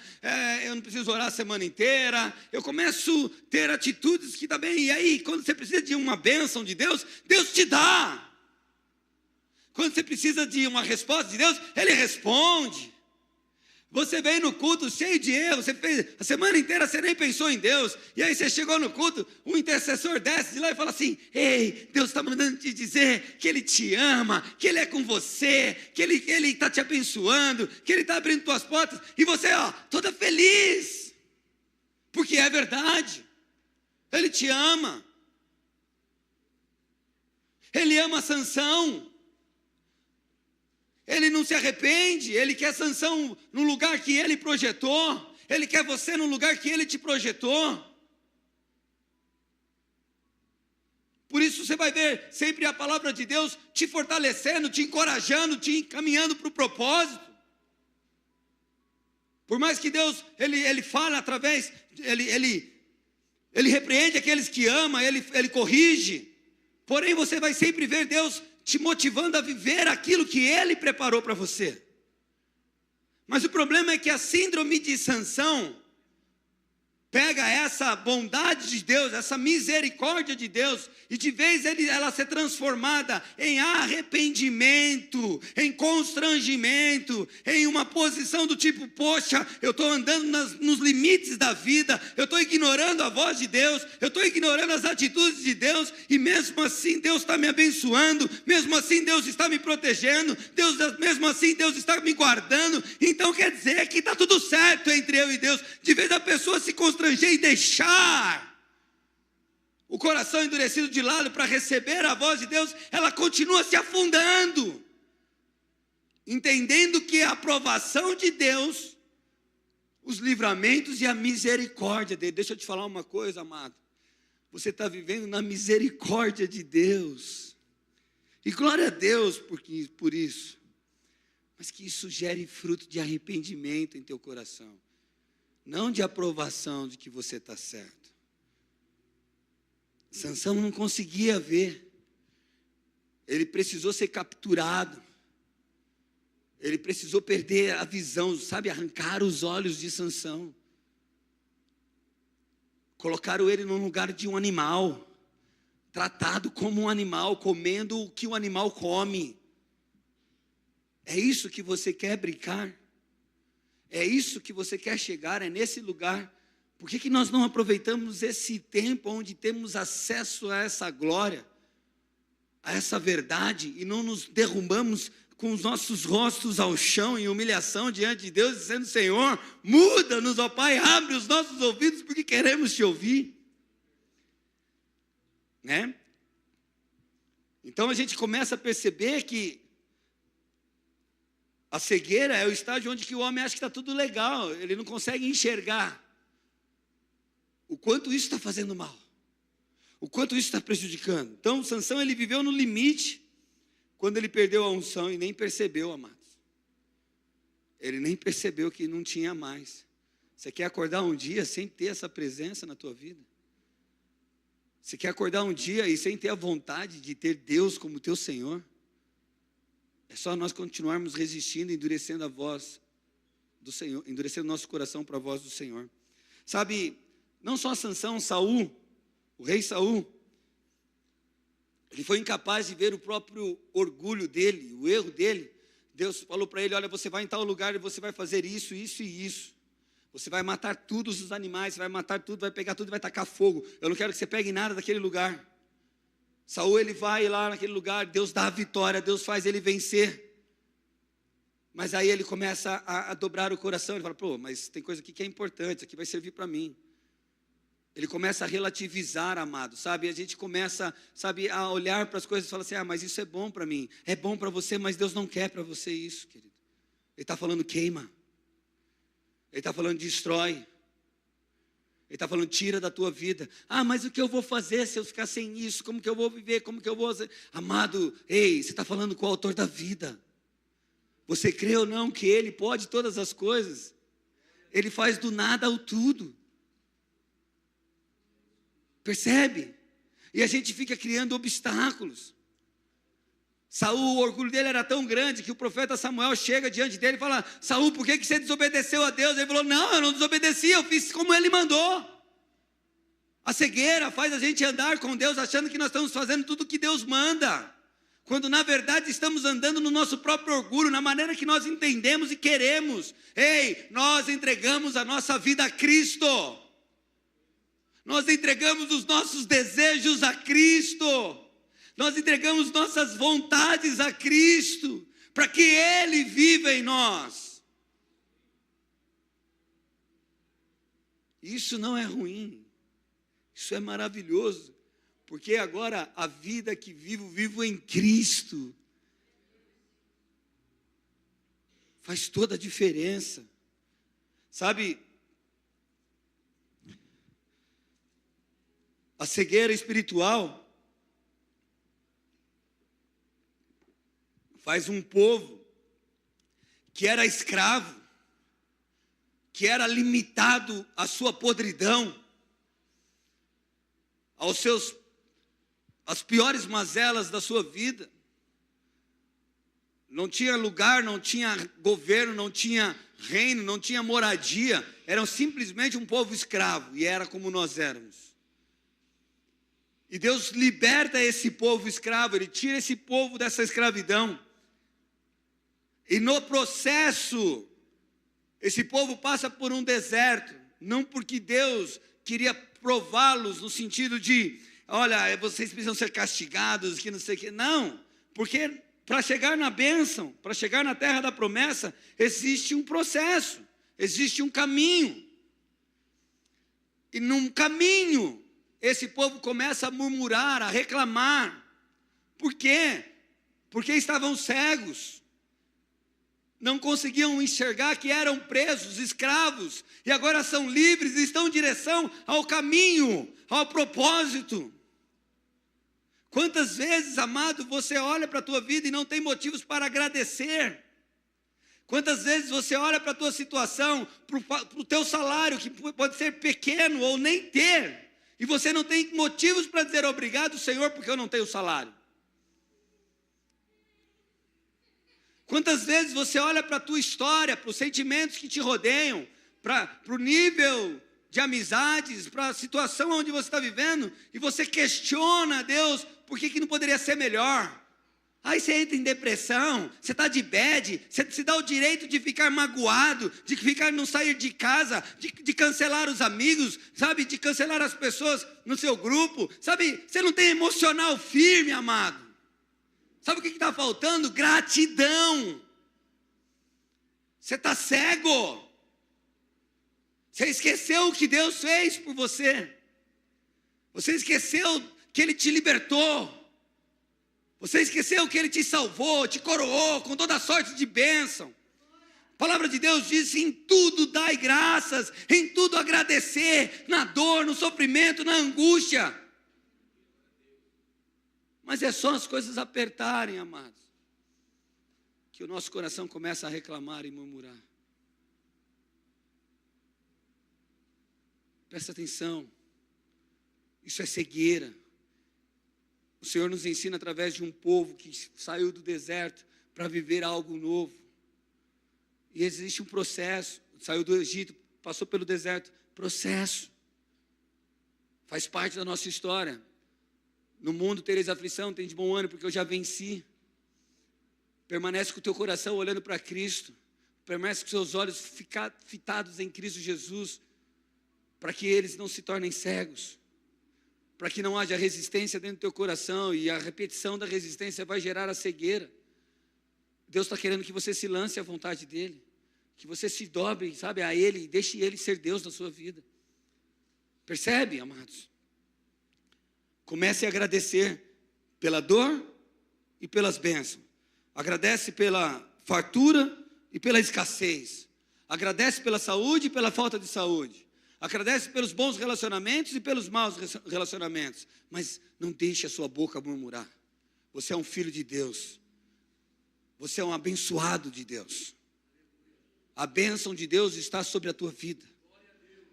eu não preciso orar a semana inteira, eu começo a ter atitudes que está bem, e aí quando você precisa de uma bênção de Deus, Deus te dá. Quando você precisa de uma resposta de Deus, Ele responde. Você veio no culto cheio de erros, você fez a semana inteira, você nem pensou em Deus, e aí você chegou no culto, o intercessor desce de lá e fala assim, ei, Deus está mandando te dizer que Ele te ama, que Ele é com você, que Ele está te abençoando, que Ele está abrindo tuas portas, e você, toda feliz, porque é verdade, Ele te ama, Ele ama Sansão. Ele não se arrepende, ele quer Sansão no lugar que ele projetou, ele quer você no lugar que ele te projetou. Por isso você vai ver sempre a palavra de Deus te fortalecendo, te encorajando, te encaminhando para o propósito. Por mais que Deus, ele fala através, ele repreende aqueles que ama, ele corrige. Porém você vai sempre ver Deus te motivando a viver aquilo que Ele preparou para você. Mas o problema é que a síndrome de Sansão pega essa bondade de Deus, essa misericórdia de Deus, e de vez ela ser transformada em arrependimento, em constrangimento, em uma posição do tipo, poxa, eu estou andando nos limites da vida, eu estou ignorando a voz de Deus, eu estou ignorando as atitudes de Deus, e mesmo assim Deus está me abençoando, mesmo assim Deus está me protegendo, mesmo assim Deus está me guardando, então quer dizer que está tudo certo entre eu e Deus. De vez a pessoa se constranger e deixar o coração endurecido de lado para receber a voz de Deus, ela continua se afundando, entendendo que a aprovação de Deus, os livramentos e a misericórdia dele. Deixa eu te falar uma coisa, amado, você está vivendo na misericórdia de Deus, e glória a Deus por isso, mas que isso gere fruto de arrependimento em teu coração, não de aprovação de que você está certo. Sansão não conseguia ver, ele precisou ser capturado, ele precisou perder a visão, sabe, arrancar os olhos de Sansão, colocaram ele num lugar de um animal, tratado como um animal, comendo o que o animal come. É isso que você quer brincar? É isso que você quer chegar, é nesse lugar? Por que nós não aproveitamos esse tempo onde temos acesso a essa glória, a essa verdade, e não nos derrubamos com os nossos rostos ao chão em humilhação diante de Deus, dizendo, Senhor, muda-nos, ó Pai, abre os nossos ouvidos, porque queremos te ouvir, né? Então a gente começa a perceber que a cegueira é o estágio onde que o homem acha que está tudo legal, ele não consegue enxergar o quanto isso está fazendo mal, o quanto isso está prejudicando. Então Sansão, ele viveu no limite, quando ele perdeu a unção e nem percebeu, amados. Ele nem percebeu que não tinha mais. Você quer acordar um dia sem ter essa presença na tua vida? Você quer acordar um dia e sem ter a vontade de ter Deus como teu Senhor? É só nós continuarmos resistindo, endurecendo a voz do Senhor, endurecendo nosso coração para a voz do Senhor. Sabe, não só Sansão, Saul, o rei Saul, ele foi incapaz de ver o próprio orgulho dele, o erro dele. Deus falou para ele, olha, você vai em tal lugar e você vai fazer isso, isso e isso. Você vai matar todos os animais, você vai matar tudo, vai pegar tudo e vai tacar fogo. Eu não quero que você pegue nada daquele lugar. Saul, ele vai lá naquele lugar, Deus dá a vitória, Deus faz ele vencer. Mas aí ele começa a dobrar o coração, ele fala, pô, mas tem coisa aqui que é importante, isso aqui vai servir para mim. Ele começa a relativizar, amado, sabe? A gente começa, sabe, a olhar para as coisas e fala assim, mas isso é bom para mim. É bom para você, mas Deus não quer para você isso, querido. Ele está falando queima. Ele está falando destrói. Ele está falando tira da tua vida. Mas o que eu vou fazer se eu ficar sem isso? Como que eu vou viver? Como que eu vou fazer? Amado, ei, você está falando com o autor da vida. Você crê ou não que Ele pode todas as coisas? Ele faz do nada o tudo. Percebe? E a gente fica criando obstáculos. Saul, o orgulho dele era tão grande que o profeta Samuel chega diante dele e fala, Saul, por que você desobedeceu a Deus? Ele falou, não, eu não desobedeci, eu fiz como ele mandou. A cegueira faz a gente andar com Deus achando que nós estamos fazendo tudo o que Deus manda, quando na verdade estamos andando no nosso próprio orgulho, na maneira que nós entendemos e queremos. Ei, nós entregamos a nossa vida a Cristo. Nós entregamos os nossos desejos a Cristo. Nós entregamos nossas vontades a Cristo, para que Ele viva em nós. Isso não é ruim, isso é maravilhoso, porque agora a vida que vivo em Cristo. Faz toda a diferença, sabe? A cegueira espiritual faz um povo que era escravo, que era limitado à sua podridão, às piores mazelas da sua vida, não tinha lugar, não tinha governo, não tinha reino, não tinha moradia, eram simplesmente um povo escravo, e era como nós éramos. E Deus liberta esse povo escravo, Ele tira esse povo dessa escravidão, e no processo, esse povo passa por um deserto, não porque Deus queria prová-los no sentido de, olha, vocês precisam ser castigados, que não sei o que, não, porque para chegar na bênção, para chegar na terra da promessa, existe um processo, existe um caminho. E num caminho, esse povo começa a murmurar, a reclamar. Por quê? Porque estavam cegos. Não conseguiam enxergar que eram presos, escravos, e agora são livres e estão em direção ao caminho, ao propósito. Quantas vezes, amado, você olha para a tua vida e não tem motivos para agradecer? Quantas vezes você olha para a tua situação, para o teu salário, que pode ser pequeno ou nem ter, e você não tem motivos para dizer obrigado, Senhor, porque eu não tenho salário? Quantas vezes você olha para a tua história, para os sentimentos que te rodeiam, para o nível de amizades, para a situação onde você está vivendo, e você questiona a Deus, por que não poderia ser melhor? Aí você entra em depressão, você está de bad, você se dá o direito de ficar magoado, de ficar não sair de casa, de cancelar os amigos, sabe, de cancelar as pessoas no seu grupo, sabe, você não tem emocional firme, amado. Sabe o que está faltando? Gratidão. Você está cego. Você esqueceu o que Deus fez por você. Você esqueceu que Ele te libertou. Você esqueceu que Ele te salvou, te coroou com toda sorte de bênção. A palavra de Deus diz: em tudo dai graças, em tudo agradecer, na dor, no sofrimento, na angústia. Mas é só as coisas apertarem, amados, que o nosso coração começa a reclamar e murmurar. Presta atenção, isso é cegueira. O Senhor nos ensina através de um povo que saiu do deserto para viver algo novo. E existe um processo, saiu do Egito, passou pelo deserto, processo. Faz parte da nossa história. No mundo tereis aflição, tem de bom ânimo, porque eu já venci. Permanece com o teu coração olhando para Cristo. Permanece com seus olhos fitados em Cristo Jesus, para que eles não se tornem cegos. Para que não haja resistência dentro do teu coração, e a repetição da resistência vai gerar a cegueira. Deus está querendo que você se lance à vontade dEle, que você se dobre, sabe, a Ele, e deixe Ele ser Deus na sua vida. Percebe, amados? Comece a agradecer pela dor e pelas bênçãos. Agradece pela fartura e pela escassez. Agradece pela saúde e pela falta de saúde. Agradece pelos bons relacionamentos e pelos maus relacionamentos. Mas não deixe a sua boca murmurar. Você é um filho de Deus. Você é um abençoado de Deus. A bênção de Deus está sobre a tua vida.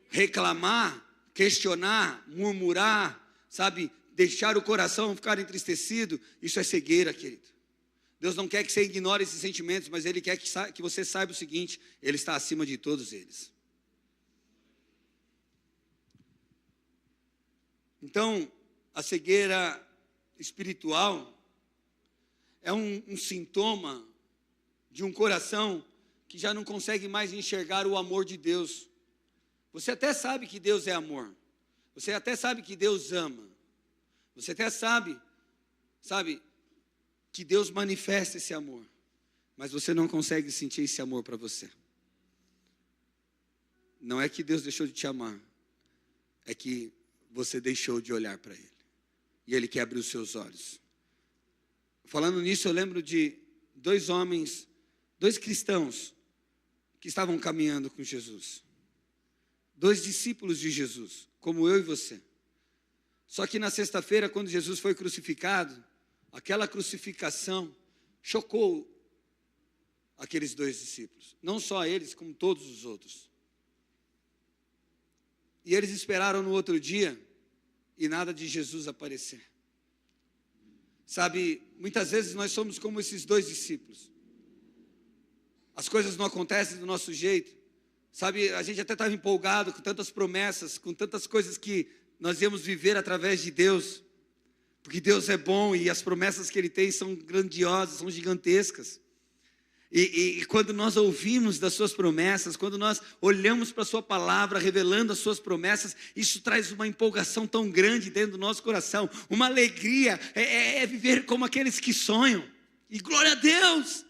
Reclamar, questionar, murmurar, sabe, deixar o coração ficar entristecido, isso é cegueira, querido. Deus não quer que você ignore esses sentimentos, mas Ele quer que você saiba o seguinte: Ele está acima de todos eles. Então, a cegueira espiritual é um sintoma de um coração que já não consegue mais enxergar o amor de Deus. Você até sabe que Deus é amor. Você até sabe que Deus ama. Você até sabe, que Deus manifesta esse amor. Mas você não consegue sentir esse amor para você. Não é que Deus deixou de te amar. É que você deixou de olhar para Ele. E Ele quer abrir os seus olhos. Falando nisso, eu lembro de dois homens, dois cristãos, que estavam caminhando com Jesus. Dois discípulos de Jesus, como eu e você. Só que na sexta-feira, quando Jesus foi crucificado, aquela crucificação chocou aqueles dois discípulos. Não só eles, como todos os outros. E eles esperaram no outro dia e nada de Jesus aparecer. Sabe, muitas vezes nós somos como esses dois discípulos. as coisas não acontecem do nosso jeito. Sabe, a gente até estava empolgado com tantas promessas, com tantas coisas que nós íamos viver através de Deus. Porque Deus é bom e as promessas que Ele tem são grandiosas, são gigantescas. E quando nós ouvimos das suas promessas, quando nós olhamos para a sua palavra, revelando as suas promessas, isso traz uma empolgação tão grande dentro do nosso coração, uma alegria, é viver como aqueles que sonham. E glória a Deus!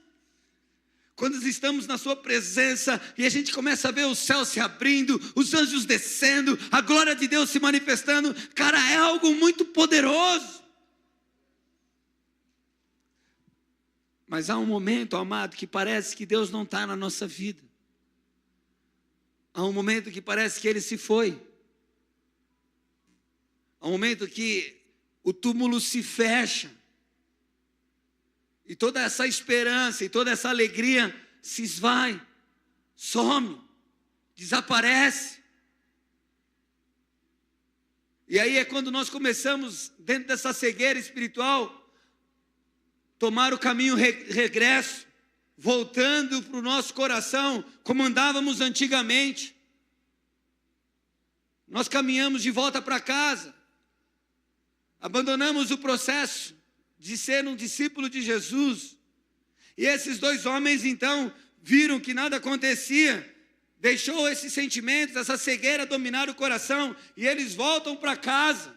Quando estamos na sua presença e a gente começa a ver o céu se abrindo, os anjos descendo, a glória de Deus se manifestando, cara, é algo muito poderoso. Mas há um momento, amado, que parece que Deus não está na nossa vida. Há um momento que parece que Ele se foi. Há um momento que o túmulo se fecha. E toda essa esperança e toda essa alegria se esvai, some, desaparece. E aí é quando nós começamos, dentro dessa cegueira espiritual, tomar o caminho regresso, voltando para o nosso coração, como andávamos antigamente. Nós caminhamos de volta para casa, abandonamos o processo de ser um discípulo de Jesus. E esses dois homens então viram que nada acontecia, deixou esses sentimentos, essa cegueira dominar o coração, e eles voltam para casa.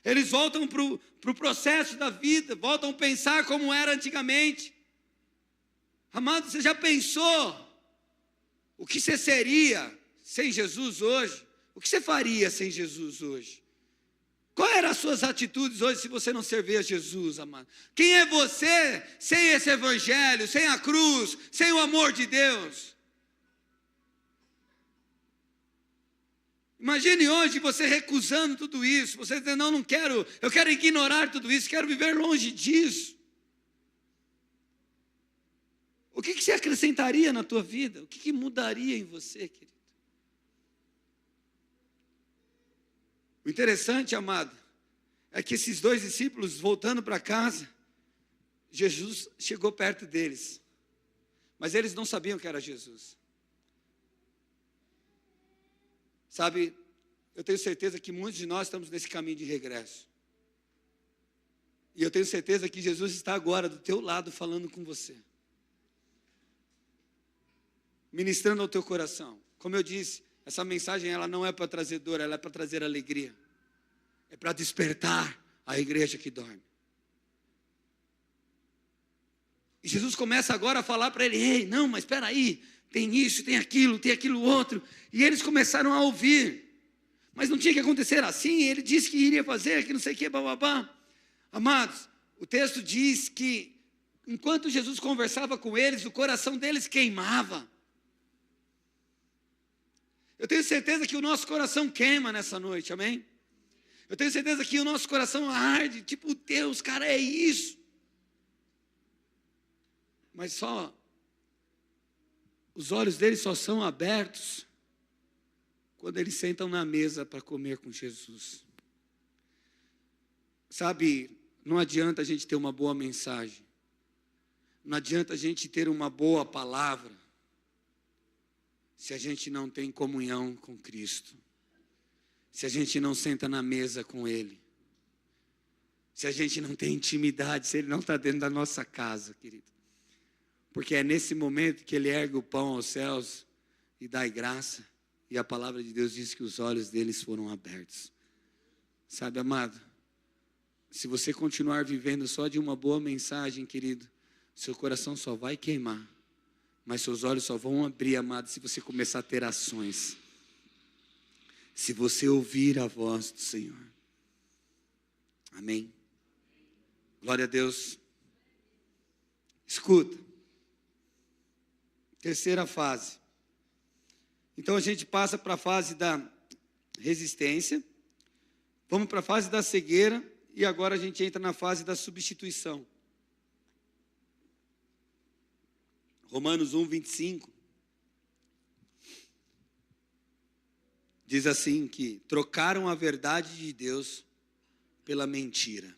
Eles voltam para o processo da vida, voltam a pensar como era antigamente. Amado, você já pensou o que você seria sem Jesus hoje? O que você faria sem Jesus hoje? Quais eram as suas atitudes hoje se você não servir a Jesus, amado? Quem é você sem esse evangelho, sem a cruz, sem o amor de Deus? Imagine hoje você recusando tudo isso, você dizendo, não quero, eu quero ignorar tudo isso, quero viver longe disso. O que você acrescentaria na tua vida? O que mudaria em você, querido? O interessante, amado, é que esses dois discípulos, voltando para casa, Jesus chegou perto deles, mas eles não sabiam que era Jesus. Sabe, eu tenho certeza que muitos de nós estamos nesse caminho de regresso. E eu tenho certeza que Jesus está agora do teu lado falando com você, ministrando ao teu coração. Como eu disse, essa mensagem ela não é para trazer dor, ela é para trazer alegria. É para despertar a igreja que dorme. E Jesus começa agora a falar para ele, ei, não, mas espera aí, tem isso, tem aquilo outro. E eles começaram a ouvir. Mas não tinha que acontecer assim, ele disse que iria fazer, que não sei o que, bababá. Amados, o texto diz que enquanto Jesus conversava com eles, o coração deles queimava. Eu tenho certeza que o nosso coração queima nessa noite, amém? Eu tenho certeza que o nosso coração arde, tipo, Deus, cara, é isso. Mas só, os olhos deles só são abertos quando eles sentam na mesa para comer com Jesus. Sabe, não adianta a gente ter uma boa mensagem, não adianta a gente ter uma boa palavra, se a gente não tem comunhão com Cristo, se a gente não senta na mesa com Ele, se a gente não tem intimidade, se Ele não está dentro da nossa casa, querido. Porque é nesse momento que Ele ergue o pão aos céus e dá graça, e a palavra de Deus diz que os olhos deles foram abertos. Sabe, amado, se você continuar vivendo só de uma boa mensagem, querido, seu coração só vai queimar. Mas seus olhos só vão abrir, amado, se você começar a ter ações. Se você ouvir a voz do Senhor. Amém? Glória a Deus. Escuta. Terceira fase. Então a gente passa para a fase da resistência. Vamos para a fase da cegueira. E agora a gente entra na fase da substituição. Romanos 1, 25, diz assim que trocaram a verdade de Deus pela mentira.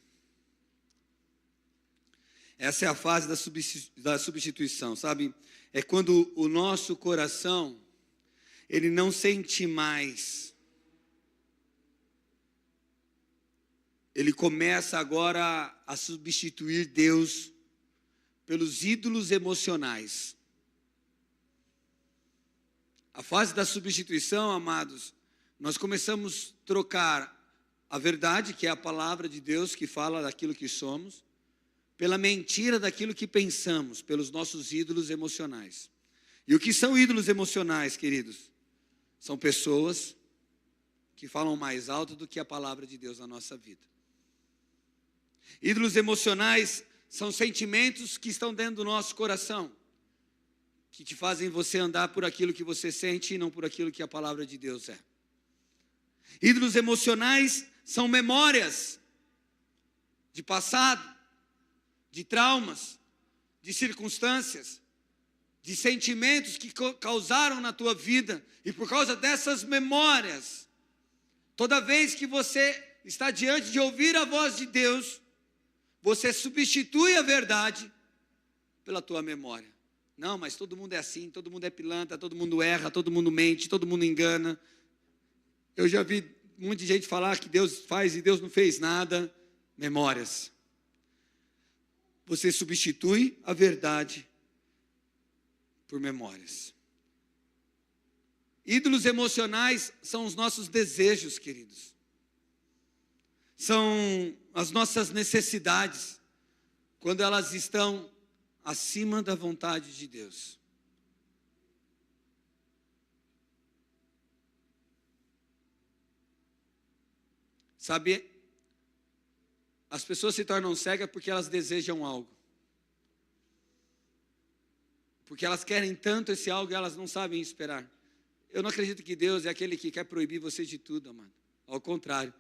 Essa é a fase da substituição, sabe? É quando o nosso coração, ele não sente mais. Ele começa agora a substituir Deus pelos ídolos emocionais. A fase da substituição, amados, nós começamos a trocar a verdade, que é a palavra de Deus, que fala daquilo que somos, pela mentira daquilo que pensamos, pelos nossos ídolos emocionais. E o que são ídolos emocionais, queridos? São pessoas que falam mais alto do que a palavra de Deus na nossa vida. Ídolos emocionais são sentimentos que estão dentro do nosso coração, que te fazem você andar por aquilo que você sente e não por aquilo que a palavra de Deus é. Ídolos emocionais são memórias de passado, de traumas, de circunstâncias, de sentimentos que causaram na tua vida. E por causa dessas memórias, toda vez que você está diante de ouvir a voz de Deus, você substitui a verdade pela tua memória. Não, mas todo mundo é assim, todo mundo é pilantra, todo mundo erra, todo mundo mente, todo mundo engana. Eu já vi muita gente falar que Deus faz e Deus não fez nada. Memórias. Você substitui a verdade por memórias. Ídolos emocionais são os nossos desejos, queridos. São as nossas necessidades, quando elas estão acima da vontade de Deus. Sabe, as pessoas se tornam cegas porque elas desejam algo. Porque elas querem tanto esse algo e elas não sabem esperar. Eu não acredito que Deus é aquele que quer proibir você de tudo, amado. Ao contrário,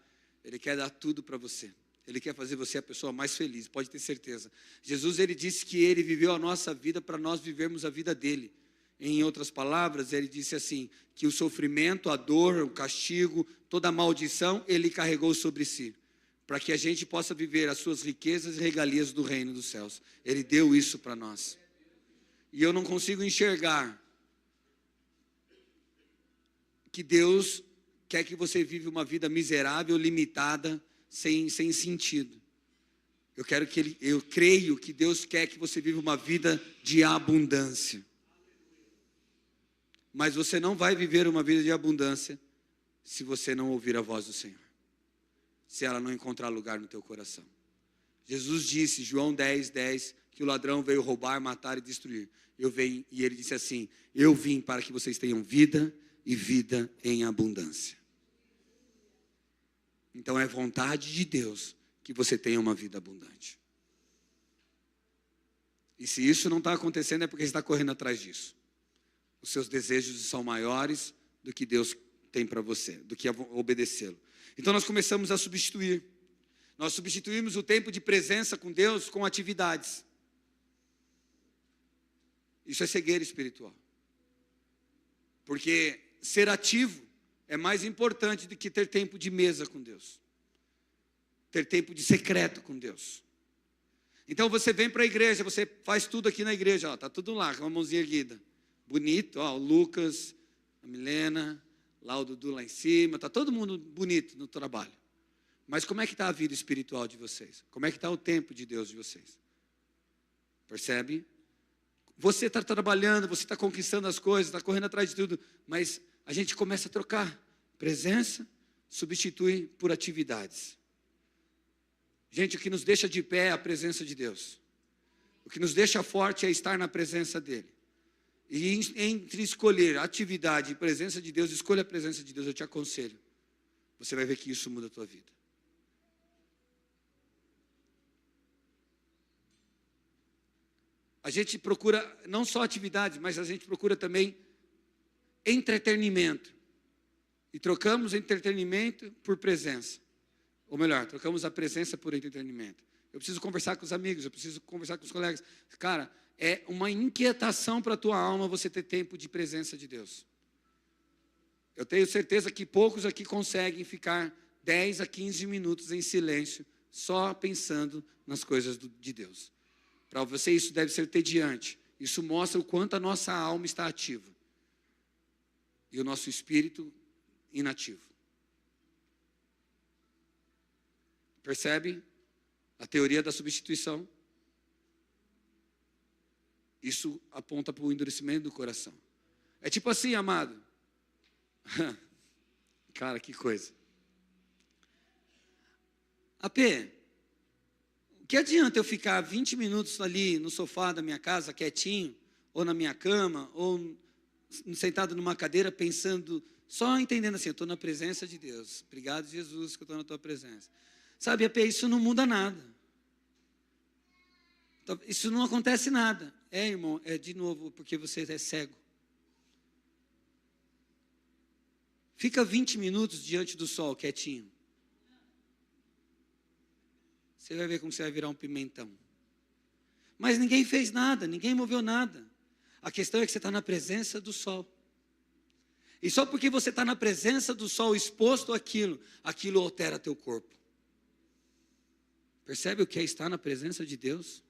Ele quer dar tudo para você. Ele quer fazer você a pessoa mais feliz, pode ter certeza. Jesus, Ele disse que Ele viveu a nossa vida para nós vivermos a vida dEle. Em outras palavras, Ele disse assim, que o sofrimento, a dor, o castigo, toda a maldição, Ele carregou sobre si, para que a gente possa viver as suas riquezas e regalias do reino dos céus. Ele deu isso para nós. E eu não consigo enxergar que Deus quer que você viva uma vida miserável, limitada, sem sentido. Eu creio que Deus quer que você viva uma vida de abundância. Mas você não vai viver uma vida de abundância se você não ouvir a voz do Senhor. Se ela não encontrar lugar no teu coração. Jesus disse, João 10:10, que o ladrão veio roubar, matar e destruir. E ele disse assim, eu vim para que vocês tenham vida e vida em abundância. Então é vontade de Deus que você tenha uma vida abundante. E se isso não está acontecendo é porque você está correndo atrás disso. Os seus desejos são maiores do que Deus tem para você, do que obedecê-lo. Então nós começamos a substituir. Nós substituímos o tempo de presença com Deus com atividades. Isso é cegueira espiritual. Porque ser ativo é mais importante do que ter tempo de mesa com Deus. Ter tempo de secreto com Deus. Então você vem para a igreja, você faz tudo aqui na igreja, está tudo lá, com a mãozinha erguida. Bonito, ó, o Lucas, a Milena, lá o Dudu lá em cima, está todo mundo bonito no trabalho. Mas como é que está a vida espiritual de vocês? Como é que está o tempo de Deus de vocês? Percebe? Você está trabalhando, você está conquistando as coisas, está correndo atrás de tudo, mas a gente começa a trocar. Presença substitui por atividades. Gente, o que nos deixa de pé é a presença de Deus. O que nos deixa forte é estar na presença dEle. E entre escolher atividade e presença de Deus, escolha a presença de Deus, eu te aconselho. Você vai ver que isso muda a tua vida. A gente procura não só atividade, mas a gente procura também entretenimento. E trocamos entretenimento por presença. Ou melhor, trocamos a presença por entretenimento. Eu preciso conversar com os amigos, eu preciso conversar com os colegas. Cara, é uma inquietação para a tua alma você ter tempo de presença de Deus. Eu tenho certeza que poucos aqui conseguem ficar 10 a 15 minutos em silêncio, só pensando nas coisas de Deus. Para você isso deve ser entediante. Isso mostra o quanto a nossa alma está ativa. E o nosso espírito inativo. Percebe a teoria da substituição? Isso aponta para o endurecimento do coração. É tipo assim, amado. Cara, que coisa. AP, o que adianta eu ficar 20 minutos ali no sofá da minha casa, quietinho, ou na minha cama, ou sentado numa cadeira, pensando, só entendendo assim, eu estou na presença de Deus. Obrigado, Jesus, que eu estou na tua presença. Sabe, AP, isso não muda nada. Isso não acontece nada. Irmão, é de novo, porque você é cego. Fica 20 minutos diante do sol, quietinho. Você vai ver como você vai virar um pimentão. Mas ninguém fez nada, ninguém moveu nada. A questão é que você está na presença do sol. E só porque você está na presença do sol, exposto àquilo, aquilo altera teu corpo. Percebe o que é estar na presença de Deus?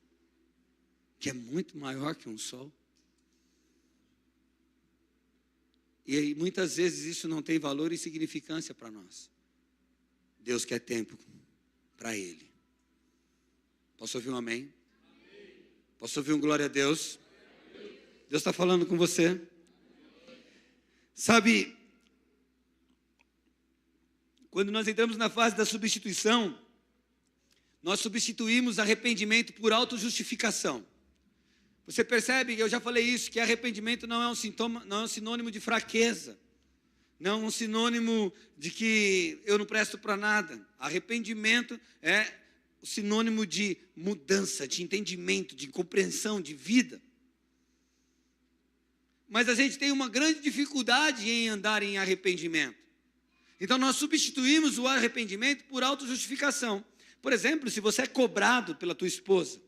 Que é muito maior que um sol. E aí, muitas vezes isso não tem valor e significância para nós. Deus quer tempo para Ele. Posso ouvir um amém? Posso ouvir um glória a Deus? Deus está falando com você. Sabe, quando nós entramos na fase da substituição, nós substituímos arrependimento por autojustificação. Você percebe, eu já falei isso, que arrependimento não é um sintoma, não é um sinônimo de fraqueza. Não é um sinônimo de que eu não presto para nada. Arrependimento é o sinônimo de mudança, de entendimento, de compreensão, de vida. Mas a gente tem uma grande dificuldade em andar em arrependimento. Então nós substituímos o arrependimento por autojustificação. Por exemplo, se você é cobrado pela tua esposa,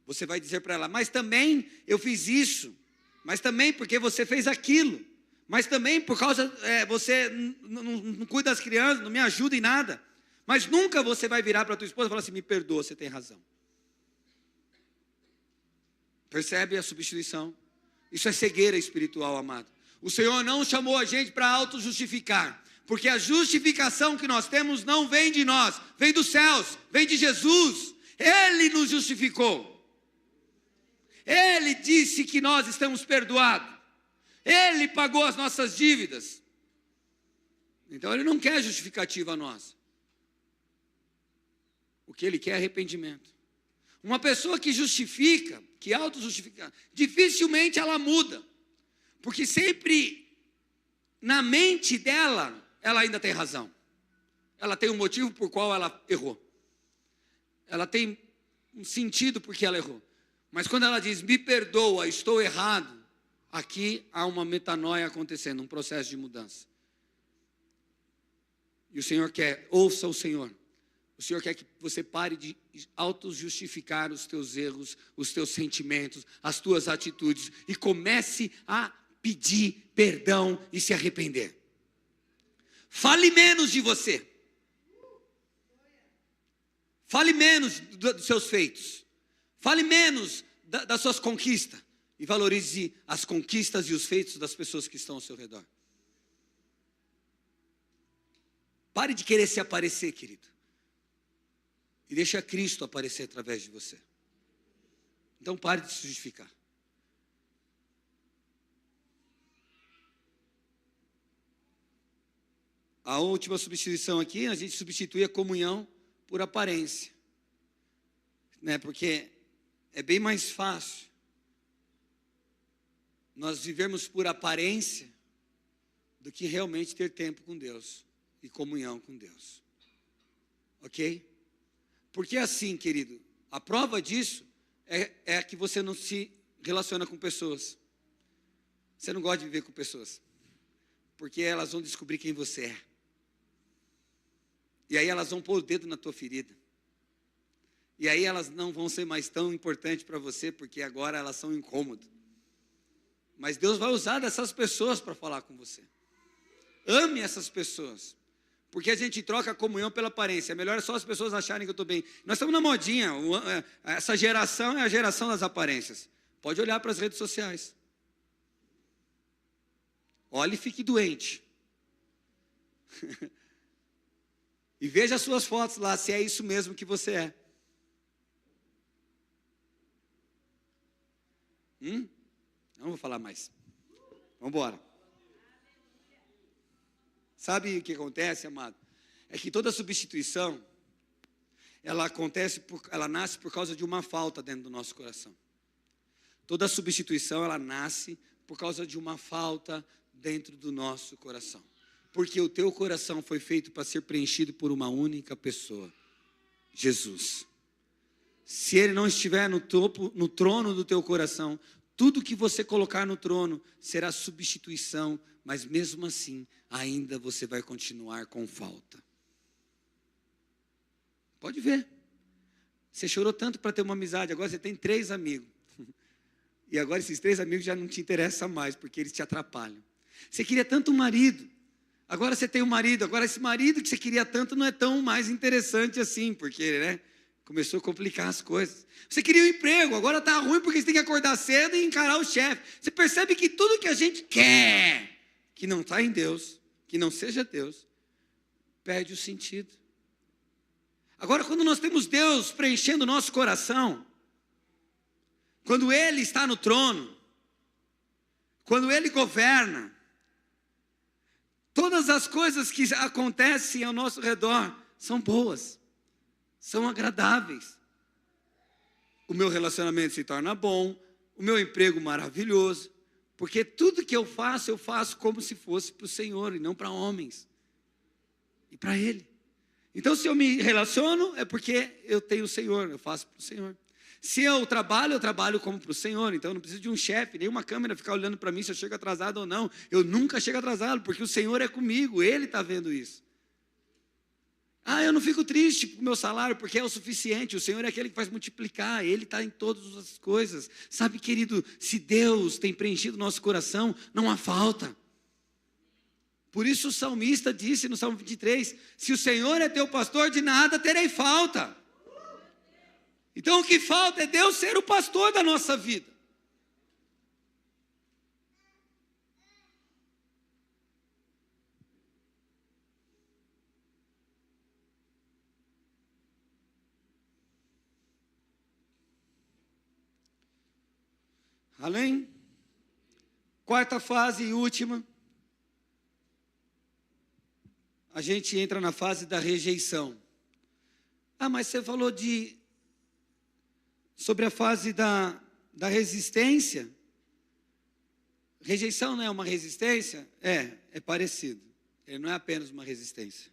você vai dizer para ela, mas também eu fiz isso, mas também porque você fez aquilo, mas também por causa, você não cuida das crianças, não me ajuda em nada. Mas nunca você vai virar para a tua esposa e falar assim, me perdoa, você tem razão. Percebe a substituição? Isso é cegueira espiritual, amado. O Senhor não chamou a gente para autojustificar, porque a justificação que nós temos não vem de nós, vem dos céus, vem de Jesus. Ele nos justificou. Ele disse que nós estamos perdoados. Ele pagou as nossas dívidas. Então Ele não quer justificativa a nós. O que Ele quer é arrependimento. Uma pessoa que justifica, que autojustifica, dificilmente ela muda. Porque sempre na mente dela, ela ainda tem razão. Ela tem um motivo por qual ela errou. Ela tem um sentido por que ela errou. Mas quando ela diz, me perdoa, estou errado, aqui há uma metanoia acontecendo, um processo de mudança. E o Senhor quer, ouça o Senhor. O Senhor quer que você pare de auto-justificar os teus erros, os teus sentimentos, as tuas atitudes e comece a pedir perdão e se arrepender. Fale menos de você. Fale menos dos seus feitos. Fale menos das suas conquistas e valorize as conquistas e os feitos das pessoas que estão ao seu redor. Pare de querer se aparecer, querido. E deixa Cristo aparecer através de você. Então pare de se justificar. A última substituição aqui, a gente substitui a comunhão por aparência. Né? Porque é bem mais fácil nós vivermos por aparência do que realmente ter tempo com Deus e comunhão com Deus. Ok? Porque assim, querido, a prova disso é que você não se relaciona com pessoas. Você não gosta de viver com pessoas. Porque elas vão descobrir quem você é. E aí elas vão pôr o dedo na tua ferida. E aí elas não vão ser mais tão importantes para você, porque agora elas são incômodas. Mas Deus vai usar dessas pessoas para falar com você. Ame essas pessoas. porque a gente troca a comunhão pela aparência. É melhor só as pessoas acharem que eu estou bem. Nós estamos na modinha. Essa geração é a geração das aparências. Pode olhar para as redes sociais. Olhe e fique doente. E veja as suas fotos lá, se é isso mesmo que você é. Não vou falar mais. Vamos embora. Sabe o que acontece, amado? É que toda substituição, ela nasce por causa de uma falta dentro do nosso coração. Toda substituição, ela nasce por causa de uma falta dentro do nosso coração. Porque o teu coração foi feito para ser preenchido por uma única pessoa, Jesus. Se ele não estiver no trono do teu coração, tudo que você colocar no trono será substituição, mas mesmo assim, ainda você vai continuar com falta. Pode ver. Você chorou tanto para ter uma amizade, agora você tem 3 amigos. E agora esses 3 amigos já não te interessam mais, porque eles te atrapalham. Você queria tanto um marido, agora você tem um marido, agora esse marido que você queria tanto não é tão mais interessante assim, porque, começou a complicar as coisas. Você queria um emprego, agora está ruim porque você tem que acordar cedo e encarar o chefe. Você percebe que tudo que a gente quer, que não está em Deus, que não seja Deus, perde o sentido. Agora, quando nós temos Deus preenchendo o nosso coração, quando Ele está no trono, quando Ele governa, todas as coisas que acontecem ao nosso redor são boas, são agradáveis. O meu relacionamento se torna bom, o meu emprego maravilhoso, porque tudo que eu faço como se fosse para o Senhor e não para homens, e para Ele. Então, se eu me relaciono, é porque eu tenho o Senhor, eu faço para o Senhor. Se eu trabalho como para o Senhor, então eu não preciso de um chefe, nem uma câmera ficar olhando para mim se eu chego atrasado ou não. Eu nunca chego atrasado, porque o Senhor é comigo, Ele está vendo isso. Eu não fico triste com o meu salário, porque é o suficiente, o Senhor é aquele que faz multiplicar, Ele está em todas as coisas. Sabe, querido, se Deus tem preenchido o nosso coração, não há falta. Por isso o salmista disse no Salmo 23, se o Senhor é teu pastor, de nada terei falta. Então o que falta é Deus ser o pastor da nossa vida. Além, 4ª fase e última, a gente entra na fase da rejeição. Mas você falou sobre a fase da resistência. Rejeição não é uma resistência? É parecido. Ele não é apenas uma resistência.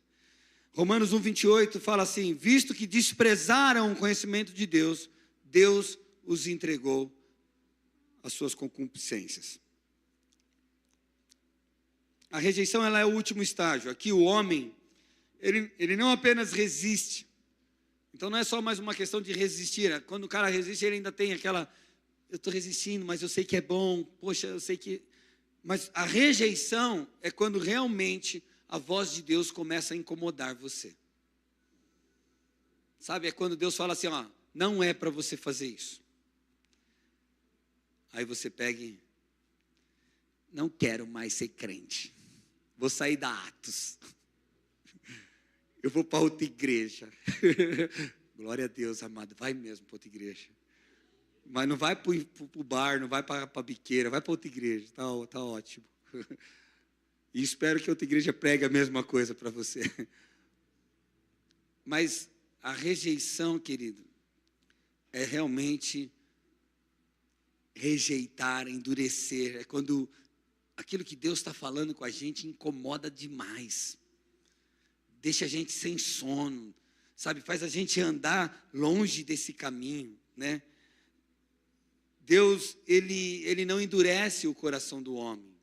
Romanos 1:28 fala assim, visto que desprezaram o conhecimento de Deus, Deus os entregou às suas concupiscências. A rejeição, ela é o último estágio. Aqui o homem, ele não apenas resiste. Então não é só mais uma questão de resistir. Quando o cara resiste, ele ainda tem aquela, eu estou resistindo, mas eu sei que é bom. Poxa, eu sei que... Mas a rejeição é quando realmente a voz de Deus começa a incomodar você. Sabe, é quando Deus fala assim, não é para você fazer isso. Aí você pega e, não quero mais ser crente. Vou sair da Atos. Eu vou para outra igreja. Glória a Deus, amado. Vai mesmo para outra igreja. Mas não vai para o bar, não vai para a biqueira. Vai para outra igreja. Tá ótimo. E espero que outra igreja pregue a mesma coisa para você. Mas a rejeição, querido, é realmente rejeitar, endurecer. É quando aquilo que Deus está falando com a gente incomoda demais. Deixa a gente sem sono, sabe? Faz a gente andar longe desse caminho, né? Deus, ele não endurece o coração do homem,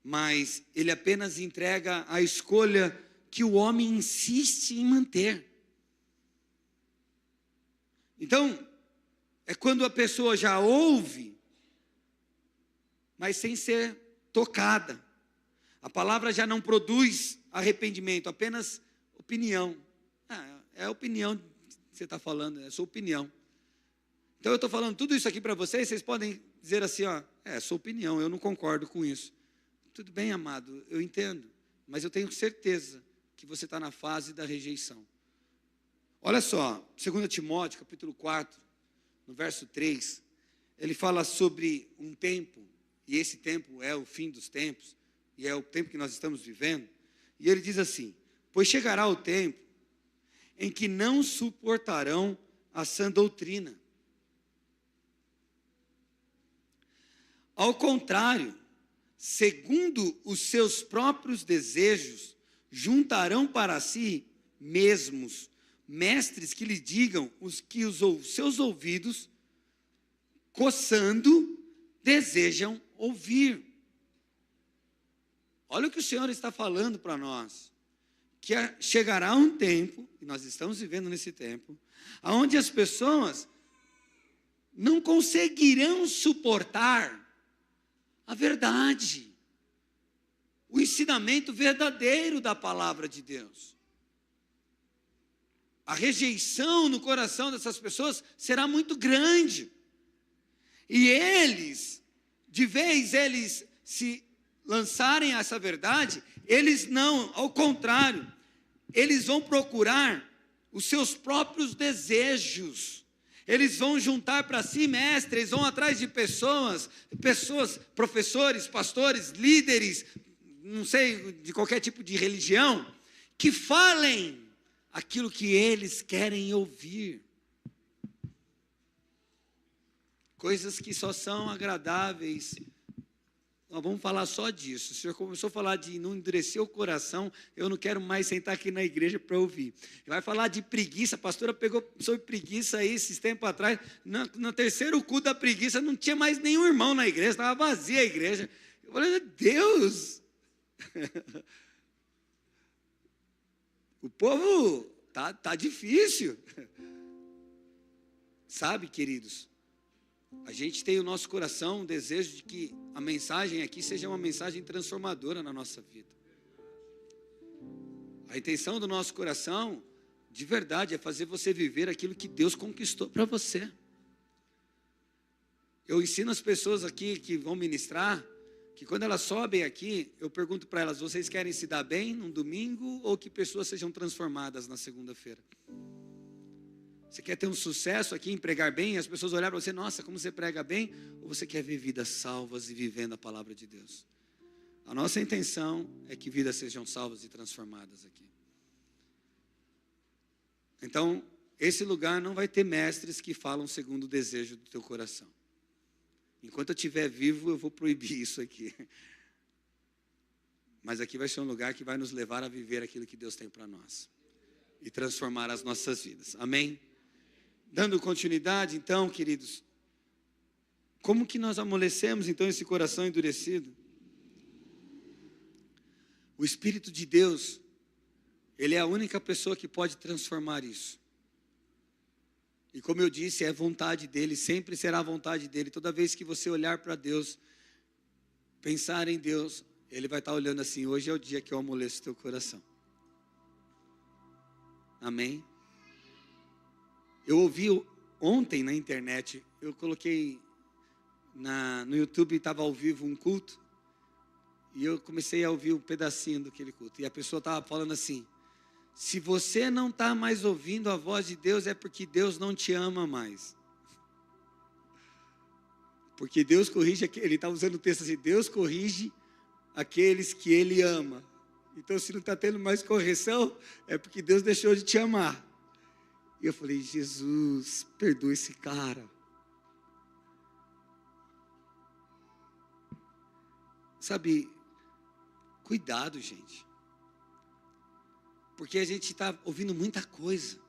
mas Ele apenas entrega a escolha que o homem insiste em manter. Então, é quando a pessoa já ouve, mas sem ser tocada. A palavra já não produz arrependimento, apenas opinião. É a opinião que você está falando, é a sua opinião. Então eu estou falando tudo isso aqui para vocês, vocês podem dizer assim, é a sua opinião, eu não concordo com isso. Tudo bem, amado, eu entendo, mas eu tenho certeza que você está na fase da rejeição. Olha só, 2 Timóteo, capítulo 4, no verso 3, ele fala sobre um tempo, e esse tempo é o fim dos tempos, e é o tempo que nós estamos vivendo, e ele diz assim, pois chegará o tempo em que não suportarão a sã doutrina. Ao contrário, segundo os seus próprios desejos, juntarão para si mesmos mestres que lhe digam os seus ouvidos, coçando, desejam ouvir. Olha o que o Senhor está falando para nós, que chegará um tempo, e nós estamos vivendo nesse tempo, onde as pessoas não conseguirão suportar a verdade, o ensinamento verdadeiro da palavra de Deus. A rejeição no coração dessas pessoas será muito grande. E eles, de vez eles se lançarem a essa verdade, eles não, ao contrário, eles vão procurar os seus próprios desejos. Eles vão juntar para si mestres, eles vão atrás de pessoas, professores, pastores, líderes, não sei, de qualquer tipo de religião, que falem aquilo que eles querem ouvir. Coisas que só são agradáveis. Nós vamos falar só disso. O Senhor começou a falar de não endurecer o coração, eu não quero mais sentar aqui na igreja para ouvir. Vai falar de preguiça, a pastora pegou sobre preguiça aí esses tempos atrás, no terceiro culto da preguiça, não tinha mais nenhum irmão na igreja, estava vazia a igreja. Eu falei, Deus, o povo tá difícil. Sabe, queridos, a gente tem o nosso coração, um desejo de que a mensagem aqui seja uma mensagem transformadora na nossa vida. A intenção do nosso coração, de verdade, é fazer você viver aquilo que Deus conquistou para você. Eu ensino as pessoas aqui que vão ministrar, que quando elas sobem aqui, eu pergunto para elas, vocês querem se dar bem num domingo ou que pessoas sejam transformadas na segunda-feira? Você quer ter um sucesso aqui em pregar bem, as pessoas olharem para você, nossa, como você prega bem, ou você quer ver vidas salvas e vivendo a palavra de Deus? A nossa intenção é que vidas sejam salvas e transformadas aqui. Então, esse lugar não vai ter mestres que falam segundo o desejo do teu coração. Enquanto eu estiver vivo, eu vou proibir isso aqui. Mas aqui vai ser um lugar que vai nos levar a viver aquilo que Deus tem para nós. E transformar as nossas vidas. Amém? Dando continuidade, então, queridos, como que nós amolecemos, então, esse coração endurecido? O Espírito de Deus, Ele é a única pessoa que pode transformar isso. E como eu disse, é vontade dEle, sempre será a vontade dEle. Toda vez que você olhar para Deus, pensar em Deus, Ele vai estar olhando assim, hoje é o dia que eu amoleço o teu coração. Amém? Eu ouvi ontem na internet, eu coloquei no YouTube, estava ao vivo um culto, e eu comecei a ouvir um pedacinho daquele culto, e a pessoa estava falando assim, se você não está mais ouvindo a voz de Deus, é porque Deus não te ama mais. Porque Deus corrige, ele estava usando o texto assim, Deus corrige aqueles que Ele ama. Então se não está tendo mais correção, é porque Deus deixou de te amar. E eu falei, Jesus, perdoa esse cara. Sabe, cuidado, gente. Porque a gente está ouvindo muita coisa.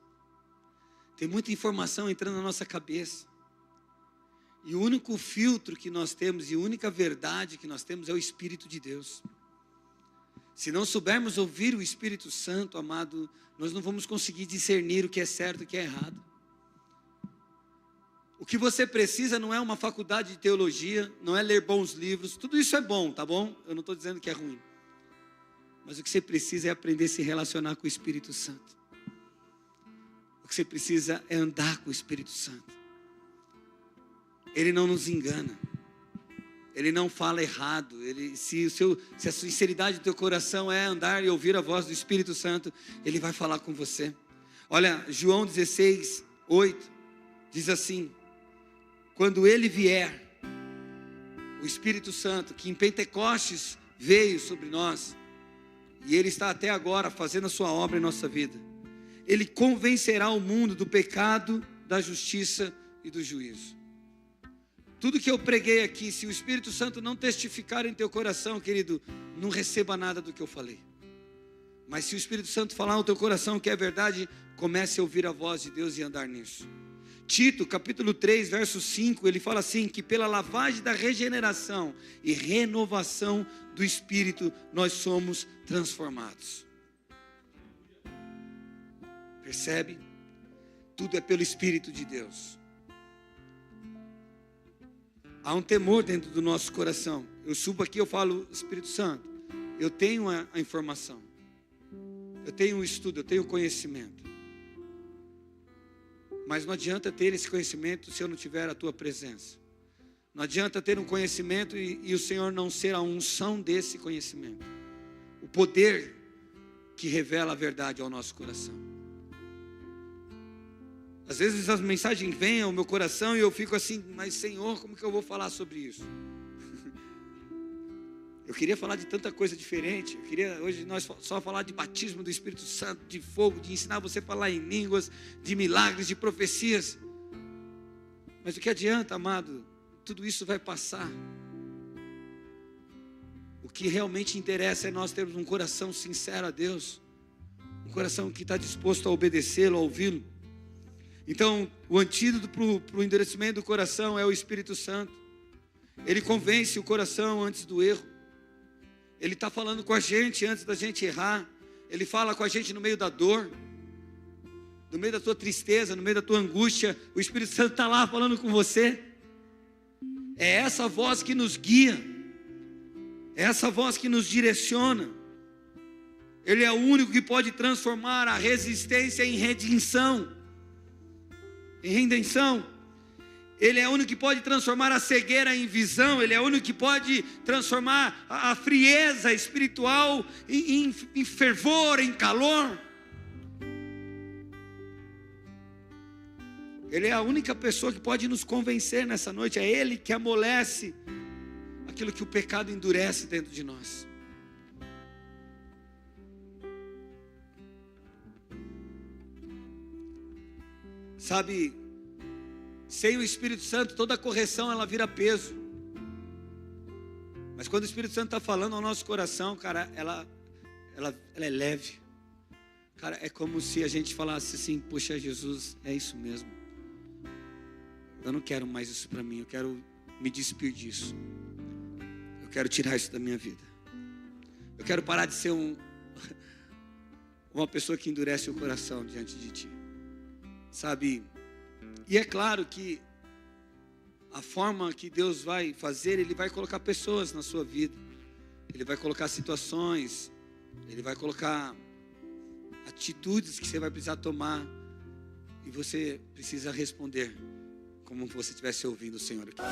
Tem muita informação entrando na nossa cabeça. E o único filtro que nós temos e a única verdade que nós temos é o Espírito de Deus. Se não soubermos ouvir o Espírito Santo, amado, nós não vamos conseguir discernir o que é certo e o que é errado. O que você precisa não é uma faculdade de teologia, não é ler bons livros, tudo isso é bom, tá bom? Eu não estou dizendo que é ruim. Mas o que você precisa é aprender a se relacionar com o Espírito Santo. O que você precisa é andar com o Espírito Santo. Ele não nos engana. Ele não fala errado. Se a sinceridade do teu coração é andar e ouvir a voz do Espírito Santo, Ele vai falar com você. Olha, João 16, 8, diz assim: quando Ele vier, o Espírito Santo, que em Pentecostes veio sobre nós, e Ele está até agora fazendo a sua obra em nossa vida, Ele convencerá o mundo do pecado, da justiça e do juízo. Tudo que eu preguei aqui, se o Espírito Santo não testificar em teu coração, querido, não receba nada do que eu falei. Mas se o Espírito Santo falar no teu coração que é verdade, comece a ouvir a voz de Deus e andar nisso. Tito, capítulo 3, verso 5, ele fala assim, que pela lavagem da regeneração e renovação do Espírito, nós somos transformados. Percebe? Tudo é pelo Espírito de Deus. Há um temor dentro do nosso coração. Eu subo aqui, eu falo, Espírito Santo, eu tenho a informação, eu tenho o estudo, eu tenho o conhecimento. Mas não adianta ter esse conhecimento se eu não tiver a tua presença. Não adianta ter um conhecimento e o Senhor não ser a unção desse conhecimento. O poder que revela a verdade ao nosso coração. Às vezes as mensagens vêm ao meu coração e eu fico assim, mas Senhor, como que eu vou falar sobre isso? Eu queria falar de tanta coisa diferente. Eu queria hoje nós só falar de batismo do Espírito Santo, de fogo, de ensinar você a falar em línguas, de milagres, de profecias. Mas o que adianta, amado? Tudo isso vai passar. O que realmente interessa é nós termos um coração sincero a Deus. Um coração que está disposto a obedecê-lo, a ouvi-lo. Então, o antídoto para o endurecimento do coração é o Espírito Santo. Ele convence o coração antes do erro. Ele está falando com a gente antes da gente errar. Ele fala com a gente no meio da dor, no meio da tua tristeza, no meio da tua angústia. O Espírito Santo está lá falando com você. É essa voz que nos guia. É essa voz que nos direciona. Ele é o único que pode transformar a resistência em redenção. Em redenção. Ele é o único que pode transformar a cegueira em visão. Ele é o único que pode transformar a frieza espiritual em fervor, em calor. Ele é a única pessoa que pode nos convencer nessa noite. É Ele que amolece aquilo que o pecado endurece dentro de nós. Sabe, sem o Espírito Santo, toda correção ela vira peso. Mas quando o Espírito Santo está falando ao nosso coração, cara, ela é leve. Cara, é como se a gente falasse assim, poxa, Jesus, é isso mesmo. Eu não quero mais isso para mim, eu quero me despir disso. Eu quero tirar isso da minha vida. Eu quero parar de ser uma pessoa que endurece o coração diante de ti. Sabe, e é claro que a forma que Deus vai fazer, Ele vai colocar pessoas na sua vida, Ele vai colocar situações, Ele vai colocar atitudes que você vai precisar tomar, e você precisa responder como se você estivesse ouvindo o Senhor aqui.